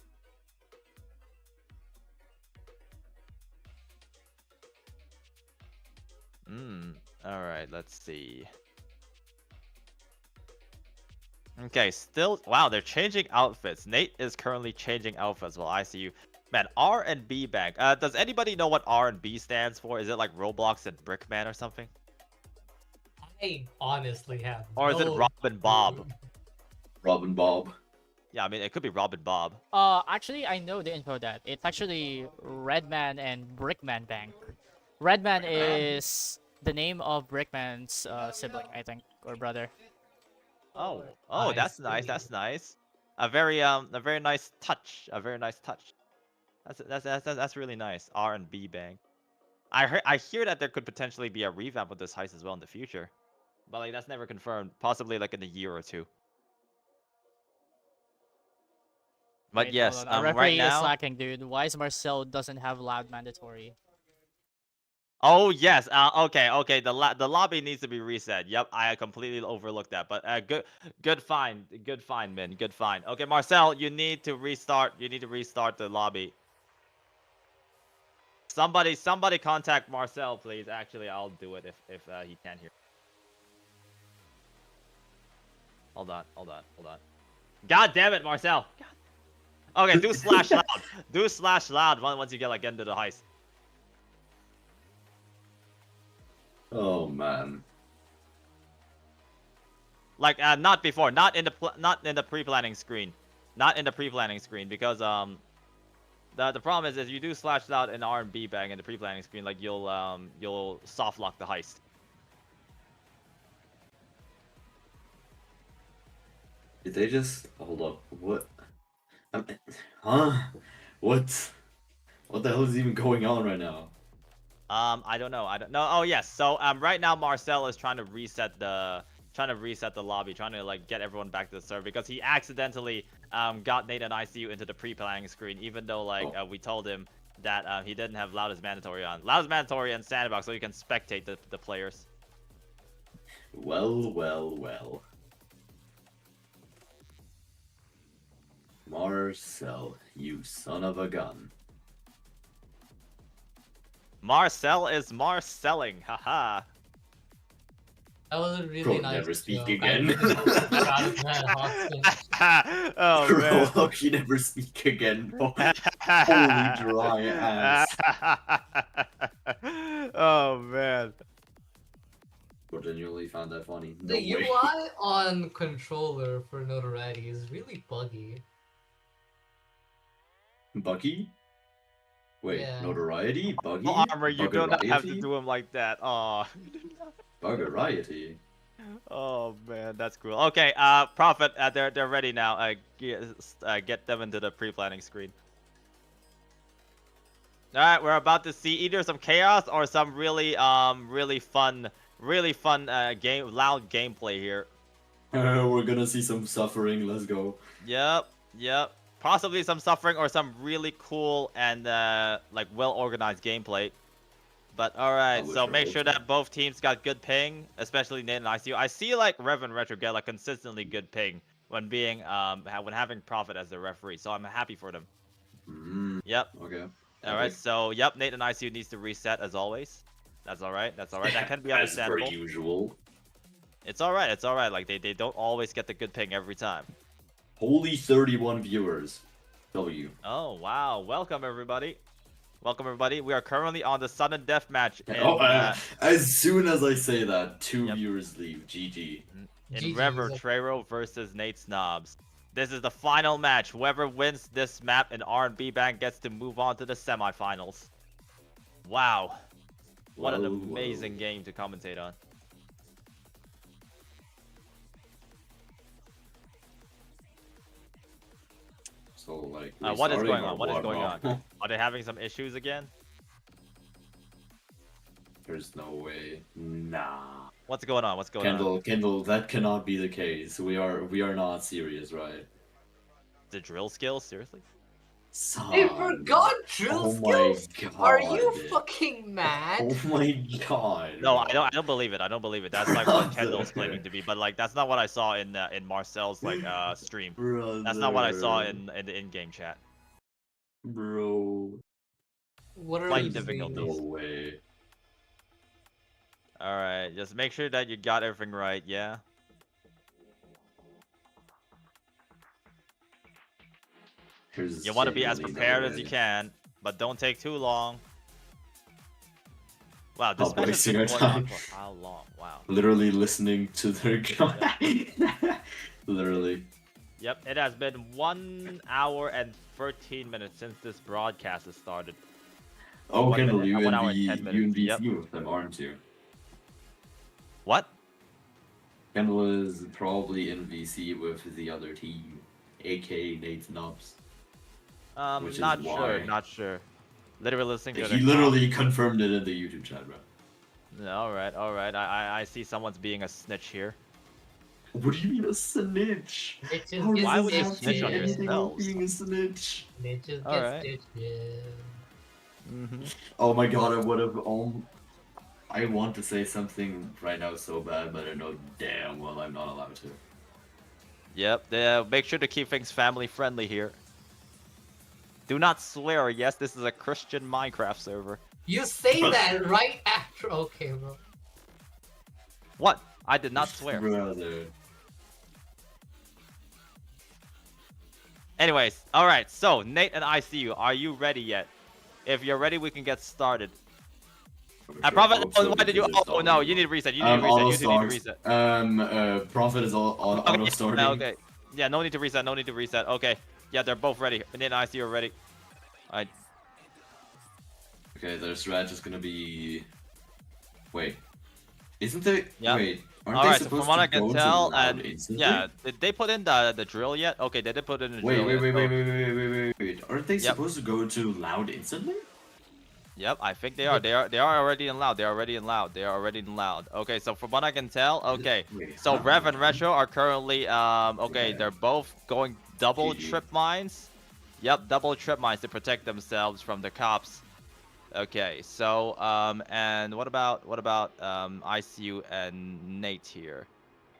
All right, let's see. Okay, still, wow, they're changing outfits. Nate is currently changing outfits while ICU. Man, R&B Bank. Does anybody know what R&B stands for? Is it like Roblox and Brickman or something? I honestly have. Or is it no Robin Bob? clue. Robin Bob. Yeah, I mean, it could be Robin Bob. Actually, I know the info that it's actually Redman and Brickman Bank. Redman is the name of Brickman's sibling, I think, or brother. Oh, I that's nice. see. That's nice. A very nice touch. A very nice touch. That's really nice. R&B Bank. I hear that there could potentially be a revamp of this heist as well in the future, but like that's never confirmed. Possibly like in a year or two. But Wait, yes, hold on. Our referee right is now. slacking, dude. Why is Marcel doesn't have loud mandatory? Oh yes. Okay. The lobby needs to be reset. Yep, I completely overlooked that. But good find, Min. Good find. Okay, Marcel, you need to restart. You need to restart the lobby. Somebody contact Marcel, please. Actually, I'll do it if he can't hear. Hold on. God damn it, Marcel. God. Okay, do slash loud. Do slash loud once you get like into the heist. Oh man. Like not before, not in the pre-planning screen, not in the pre-planning screen, because the problem is you do slash loud in R&B Bang in the pre-planning screen, like you'll soft lock the heist. Did they just hold up? What? Huh? What? What the hell is even going on right now? I don't know. Oh yes. So right now Marcel is trying to reset the lobby, trying to like get everyone back to the server, because he accidentally got Nate and ICU into the pre-planning screen, even though like we told him that he didn't have loud as mandatory on. Loud as mandatory and sandbox, so you can spectate the players. Well. Marcel, you son of a gun. Marcel is Marcelling, haha. That was a really Bro, nice never speak joke. again. I really hope you're proud of that, Austin. Oh man. Bro, you never speak again. Holy dry ass. Oh man. Bro, genuinely found that funny. No The way. UI on controller for Notoriety is really buggy. Bucky? Wait, Yeah. Notoriety? Buggy? Oh, Armor, you don't have to Buggeriety? do him like that. Oh. Buggeriety? Oh man, that's cool. Okay, Prophet, they're ready now. Get them into the pre-planning screen. All right, we're about to see either some chaos or some really fun loud gameplay here. We're gonna see some suffering. Let's go. Yep. Possibly some suffering or some really cool and like well-organized gameplay. But all right, so make sure that both teams got good ping, especially Nate and ICU. I see like Rev and Retro get like consistently good ping when being when having Prophet as the referee, so I'm happy for them. Yep. Okay. All right, so yep, Nate and ICU needs to reset as always. That's all right. That can be As per understandable. usual. It's all right. Like they don't always get the good ping every time. Holy 31 viewers. W. Oh wow! Welcome everybody. We are currently on the sudden death match. As soon as I say that, two viewers leave. GG. In GG, revretreyro versus Nate's Knobs. This is the final match. Whoever wins this map in R&B Bank gets to move on to the semifinals. Wow. What an amazing game to commentate on. So, like, what is going on? restarting or what? Are they having some issues again? There's no way. Nah. What's going on? Kendall, that cannot be the case. We are not serious, right? The drill skills? Seriously? Son. They forgot drill skills? My god. Are you fucking mad? Oh my god. No, I don't believe it. That's like what Kendall's claiming to be, but like that's not what I saw in Marcel's like stream. Brother. That's not what I saw in the in-game chat. Bro. What are Flight we difficulties. No way. All right, just make sure that you got everything right. Yeah. You want to be as prepared as you can, but don't take too long. Wow, this match has been going on for how long? Wow. Literally listening to their guy. Literally. Yep, it has been 1 hour and 13 minutes since this broadcast has started. Oh, Kendall, you 1 hour and 10 minutes. in VC with them, aren't you? What? Kendall is probably in VC with the other team, aka Nate's Nobs. Which Not is sure, why. not sure. Literally listening to He literally confirmed it in the YouTube chat, bro. All right. I see someone's being a snitch here. What do you mean a snitch? Bitches Why get would you stitches. snitch on Anything about yourselves? being a snitch? Bitches get Alright. stitches. Oh my god, I would have. I want to say something right now so bad, but I know damn well I'm not allowed to. Yep. Make sure to keep things family friendly here. Do not swear. Yes, this is a Christian Minecraft server. You say that right after. Okay, bro. What? I did not swear. Brother. Anyways, all right. So Nate and ICU, are you ready yet? If you're ready, we can get started. I Prophet. Oh, why did you? Oh no, you need to reset. You need to reset. Prophet is auto starting. Okay. Yeah, no need to reset. Okay. Yeah, they're both ready. Nate and ICU are ready. Alright. Okay, their strat is gonna be. Wait, isn't there? Yeah. Wait, aren't Alright, they so supposed from what to I can go to tell, loud and instantly? yeah, did they put in the drill yet? Okay, they did put in the drill. Wait. Aren't they supposed to go to loud instantly? Yep, I think they are. They are already in loud. They are already in loud. Okay, so from what I can tell, okay. So Rev and Retro are currently okay, they're both going double trip mines. Yep, double trip mines to protect themselves from the cops. Okay, so and what about ICU and Nate here?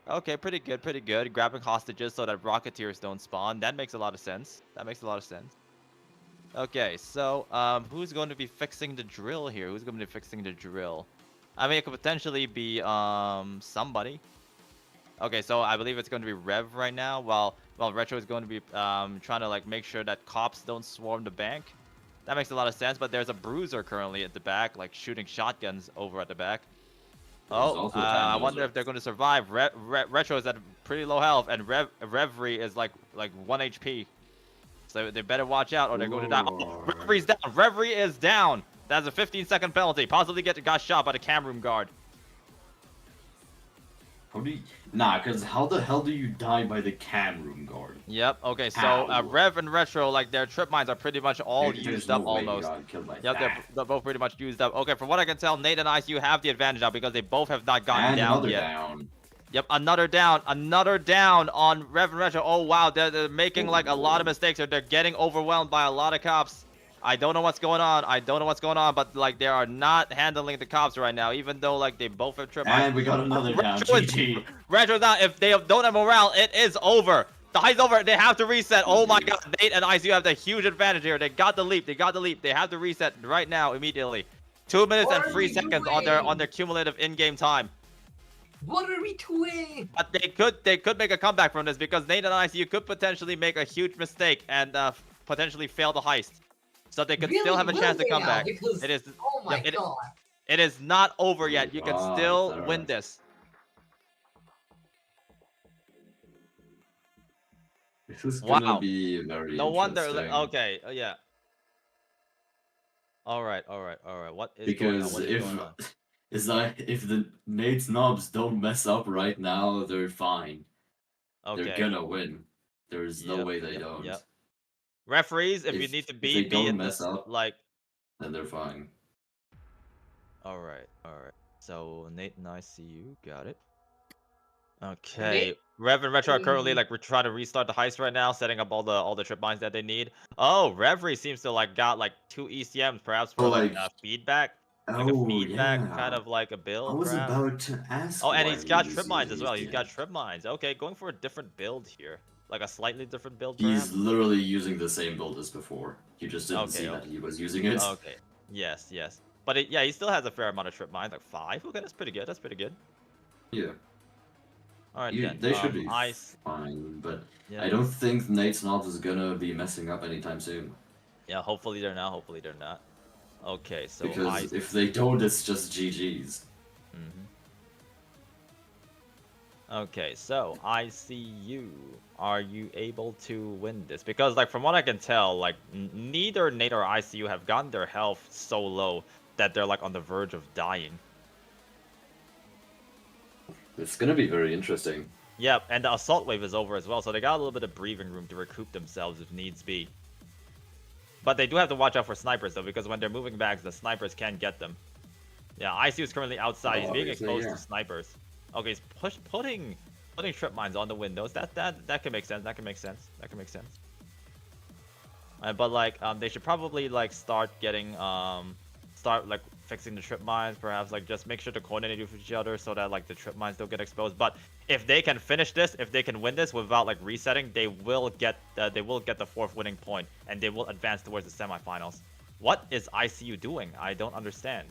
Okay, pretty good. Grabbing hostages so that Rocketeers don't spawn. That makes a lot of sense. Okay, so who's going to be fixing the drill here? I mean, it could potentially be somebody. Okay, so I believe it's going to be Rev right now, while Retro is going to be trying to like make sure that cops don't swarm the bank. That makes a lot of sense, but there's a bruiser currently at the back, like shooting shotguns over at the back. Oh, I wonder if they're going to survive. Retro is at pretty low health, and Reverie is like 1 HP. So they better watch out, or they're going to die. Oh, Reverie's down. Reverie is down. That's a 15-second penalty. Possibly got shot by the cam room guard. How do you... Nah, because how the hell do you die by the cam room guard? Yep. Okay. So Rev and Retro, like their trip mines are pretty much all used up almost. Yep. They're both pretty much used up. Okay. From what I can tell, Nate and ICU have the advantage now because they both have not gotten down yet. Yep. Another down on Rev and Retro. Oh wow. They're making like a lot of mistakes. They're getting overwhelmed by a lot of cops. I don't know what's going on. But like they are not handling the cops right now, even though like they both have trip mines. And we got another down. GG. Retro's down. If they don't have morale, it is over. The height's over. They have to reset. Oh my god. Nate and ICU have the huge advantage here. They got the leap. They have to reset right now immediately. 2 minutes and 3 seconds on their cumulative in-game time. What are we doing? But they could make a comeback from this because Nate and ICU could potentially make a huge mistake and potentially fail the heist. So they could still have a chance to come back. It is. Oh my god. It is not over yet. You can still win this. This is gonna be very No wonder. interesting. Okay. Yeah. All right. What is because going on? if the Nate's nobs don't mess up right now, they're fine. Okay. They're gonna win. There's no way they don't. Yep. Referees, if you need to be in this, like, then they're fine. All right. So Nate and ICU got it. Okay. Rev and Retro are currently like we're trying to restart the heist right now, setting up all the trip mines that they need. Oh, Reverie seems to like got like 2 ECMs, perhaps for like feedback. Like a feedback kind of like a build. I was about to ask. Oh, and he's got trip mines as well. He's got trip mines. Okay, going for a different build here. Like a slightly different build, perhaps? He's literally using the same build as before. You just didn't see that he was using it. Okay. Yes. But yeah, he still has a fair amount of trip mines, like 5. Okay, that's pretty good. Yeah. All right, they should be fine, but yeah. I don't think Nate's nobs is gonna be messing up anytime soon. Yeah, hopefully they're not. Okay, so because if they don't, it's just GG's. Okay, so ICU, are you able to win this? Because like from what I can tell, like neither Nate or ICU have gotten their health so low that they're like on the verge of dying. It's gonna be very interesting. Yep, and the assault wave is over as well, so they got a little bit of breathing room to recoup themselves if needs be. But they do have to watch out for snipers though, because when they're moving back, the snipers can get them. Yeah, ICU is currently outside. He's being exposed to snipers. Okay, he's putting trip mines on the windows. That can make sense. That can make sense. But like they should probably like start getting start like fixing the trip mines, perhaps like just make sure to coordinate with each other so that like the trip mines don't get exposed. But if they can finish this, if they can win this without like resetting, they will get the 4th winning point and they will advance towards the semifinals. What is ICU doing? I don't understand.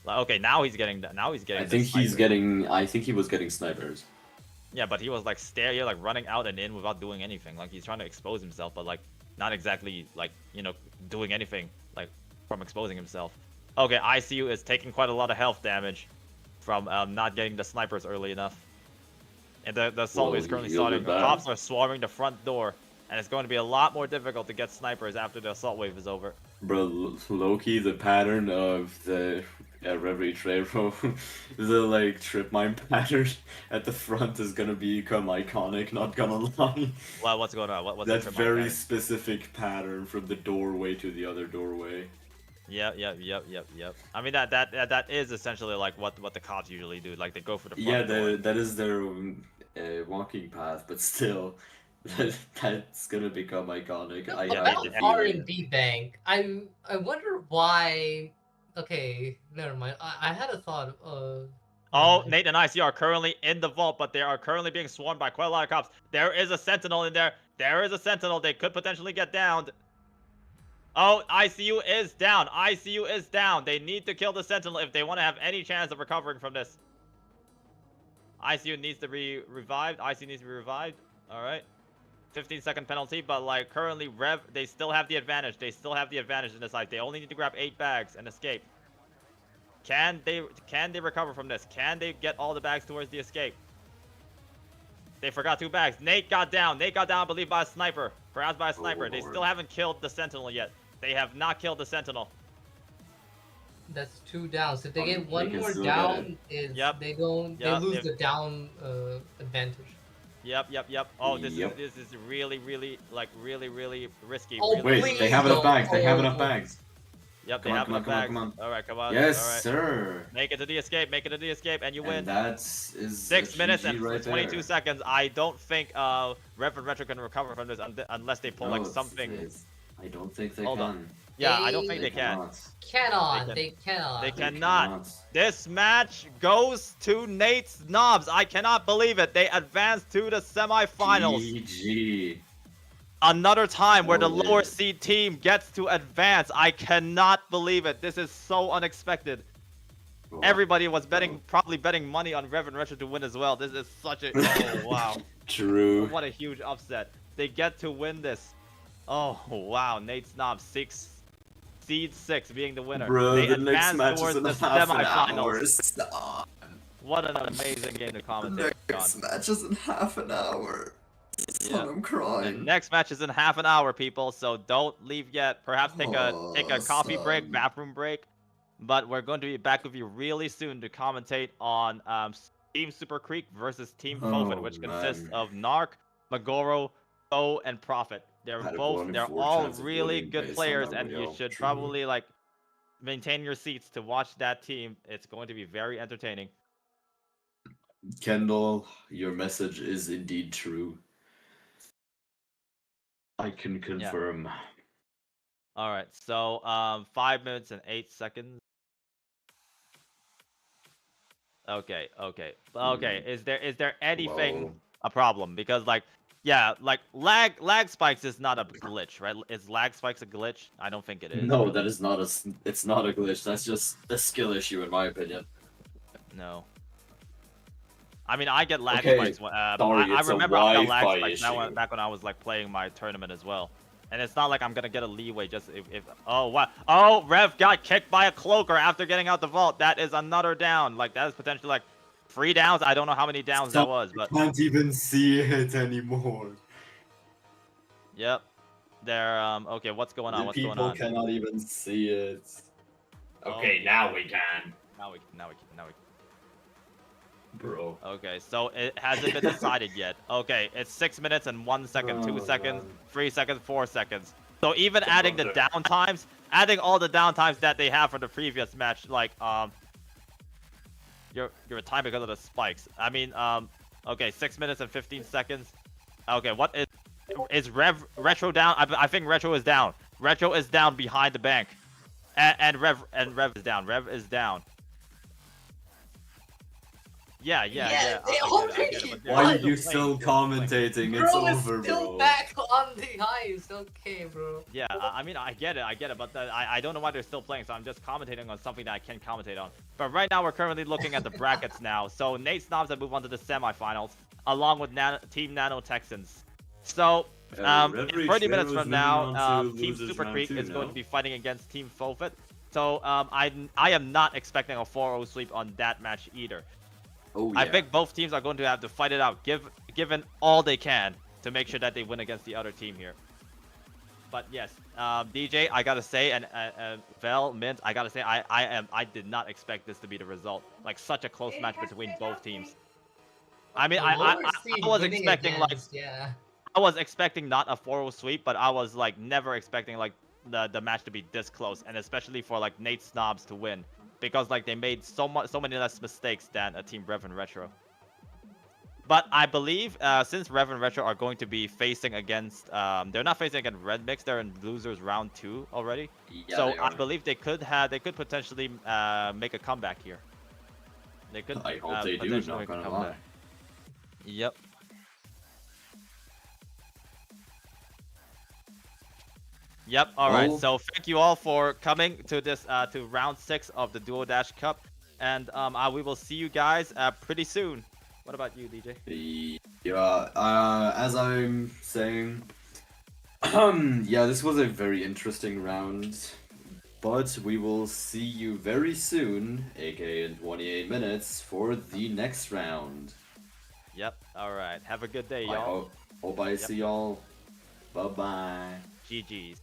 Like, okay, now he's getting. I think he was getting snipers. Yeah, but he was like like running out and in without doing anything. Like he's trying to expose himself, but like not exactly like doing anything like from exposing himself. Okay, ICU is taking quite a lot of health damage from not getting the snipers early enough. And the assault wave is currently starting. The cops are swarming the front door, and it's going to be a lot more difficult to get snipers after the assault wave is over. Bro, low-key, the pattern of the revretreyro, the like trip mine pattern at the front is gonna become iconic, not gonna lie. Well, what's going on? What's that very specific pattern from the doorway to the other doorway? Yep. I mean that is essentially like what the cops usually do. Like they go for the front door. That is their walking path, but still, that's gonna become iconic. About R&D Bank, I wonder why. Okay, never mind. I had a thought. Oh, Nate and IC are currently in the vault, but they are currently being swarmed by quite a lot of cops. There is a sentinel in there. They could potentially get downed. Oh, ICU is down. ICU is down. They need to kill the Sentinel if they want to have any chance of recovering from this. ICU needs to be revived. ICU needs to be revived. All right. 15-second penalty, but like currently Rev, they still have the advantage. They still have the advantage in this fight. They only need to grab 8 bags and escape. Can they recover from this? Can they get all the bags towards the escape? They forgot 2 bags. Nate got down. Nate got down, I believe, by a sniper. Perhaps by a sniper. Oh, they Lord. still haven't killed the Sentinel yet. They have not killed the Sentinel. That's 2 down. So if they Oh, get they one can more still down, get is Yep. they don't Yep, they lose if- the down advantage. Yep. Oh, this Yep. is really risky. Oh, really Wait, please they have enough don't. bags. They have enough Oh. bags. Yep, they Come on, have come on, enough come on, bags. come on. All right, come on. Yes, all right. sir. Make it to the escape. Make it to the escape, and you win. And that is 6 a minutes GG and right 22 there. seconds. I don't think Rev and Retro can recover from this unless they pull No, like it's- something. I don't think they Hold can. on. Yeah, I don't think they can. cannot. They cannot. They They cannot. This match goes to Nate's Knobs. I cannot believe it. They advanced to the semifinals. GG. Another time where the Oh, lower yeah. seed team gets to advance. I cannot believe it. This is so unexpected. Wow. Everybody was probably betting money on Rev and Retro to win as well. This is such a oh wow. True. What a huge upset. They get to win this. Oh wow, Nate Snob seed 6 being the winner. Bro, They the next advance match is towards in the half an hour. semifinals. Stop. What an amazing game to The commentate next on. match is in half an hour. Yeah. I'm The crying. next match is in half an hour, people, so don't leave yet. Perhaps take a Oh, coffee break, son. bathroom break. But we're going to be back with you really soon to commentate on Team Super Creek versus Team Fofin, Oh, which consists man. of Narc, Magoro, Bo, and Prophet. Had a They're 1 in all 4 chance of really winning good based on players, that and you wheel. should True. probably like maintain your seats to watch that team. It's going to be very entertaining. Kendall, your message is indeed true. I can confirm. All right, so 5 minutes and 8 seconds. Okay. Is there anything Whoa. a problem? Because like, yeah, like lag spikes is not a glitch, right? Is lag spikes a glitch? I don't think it is. No, really. that is not it's not a glitch. That's just a skill issue, in my opinion. No. I mean, I get lag Okay, spikes. sorry, I it's a remember I got lag Wi-Fi spikes issue. back when I was like playing my tournament as well. And it's not like I'm gonna get a leeway just if oh wow, oh Rev got kicked by a cloaker after getting out the vault. That is another down. Like that is potentially like 3 downs. I don't know how many downs that was, but Can't even see it anymore. yep. They're okay. What's going on? The What's going people on? cannot even see it. Okay, Oh. now we can. Now we. Bro. Okay, so it hasn't been decided yet. Okay, it's 6 minutes and 1 second, 2 Oh, seconds, man. 3 seconds, 4 seconds. So even adding the Wonder. downtimes, adding all the downtimes that they have from the previous match, like your time because of the spikes. I mean, okay, 6 minutes and 15 seconds. Okay, what is Retro down? I think Retro is down. Retro is down behind the bank, and Rev is down. Rev is down. Yeah. they I get it, already but they're Why are still you playing, still they're playing. commentating? Bro It's is over, still bro. back on the highs. Okay, bro. Yeah, I mean, I get it, but I don't know why they're still playing, so I'm just commentating on something that I can commentate on. But right now, we're currently looking at the brackets now. So Nate Snobs have moved on to the semifinals, along with Team Nano Texans. So, in 30 minutes from now, Team Super Creek is going to be fighting against Team Fofit. So, I am not expecting a 4-0 sweep on that match either. Oh, yeah. I think both teams are going to have to fight it out, given all they can to make sure that they win against the other team here. But yes, DJ, I gotta say, and Vel, Mint, I gotta say, I did not expect this to be the result. Like such a close match between both teams. I mean, I was expecting like yeah. I was expecting not a 4-0 sweep, but I was like never expecting like the match to be this close, and especially for like Nate Snobs to win. Because like they made so many less mistakes than a Team Rev and Retro. But I believe since Rev and Retro are going to be facing against, they're not facing against Red Mix. They're in losers round 2 already. Yeah, so they I are. believe they could potentially make a comeback here. They could. I hope they do, potentially not make a gonna comeback. lie. Yep. Yep. All right. Oh. So thank you all for coming to this to round 6 of the Duo Dash Cup, and we will see you guys pretty soon. What about you, DJ? Yeah, as I'm saying, yeah, this was a very interesting round, but we will see you very soon, aka in 28 minutes, for the next round. Yep. All right. Have a good day, I y'all. hope I see y'all. Bye bye. GG's.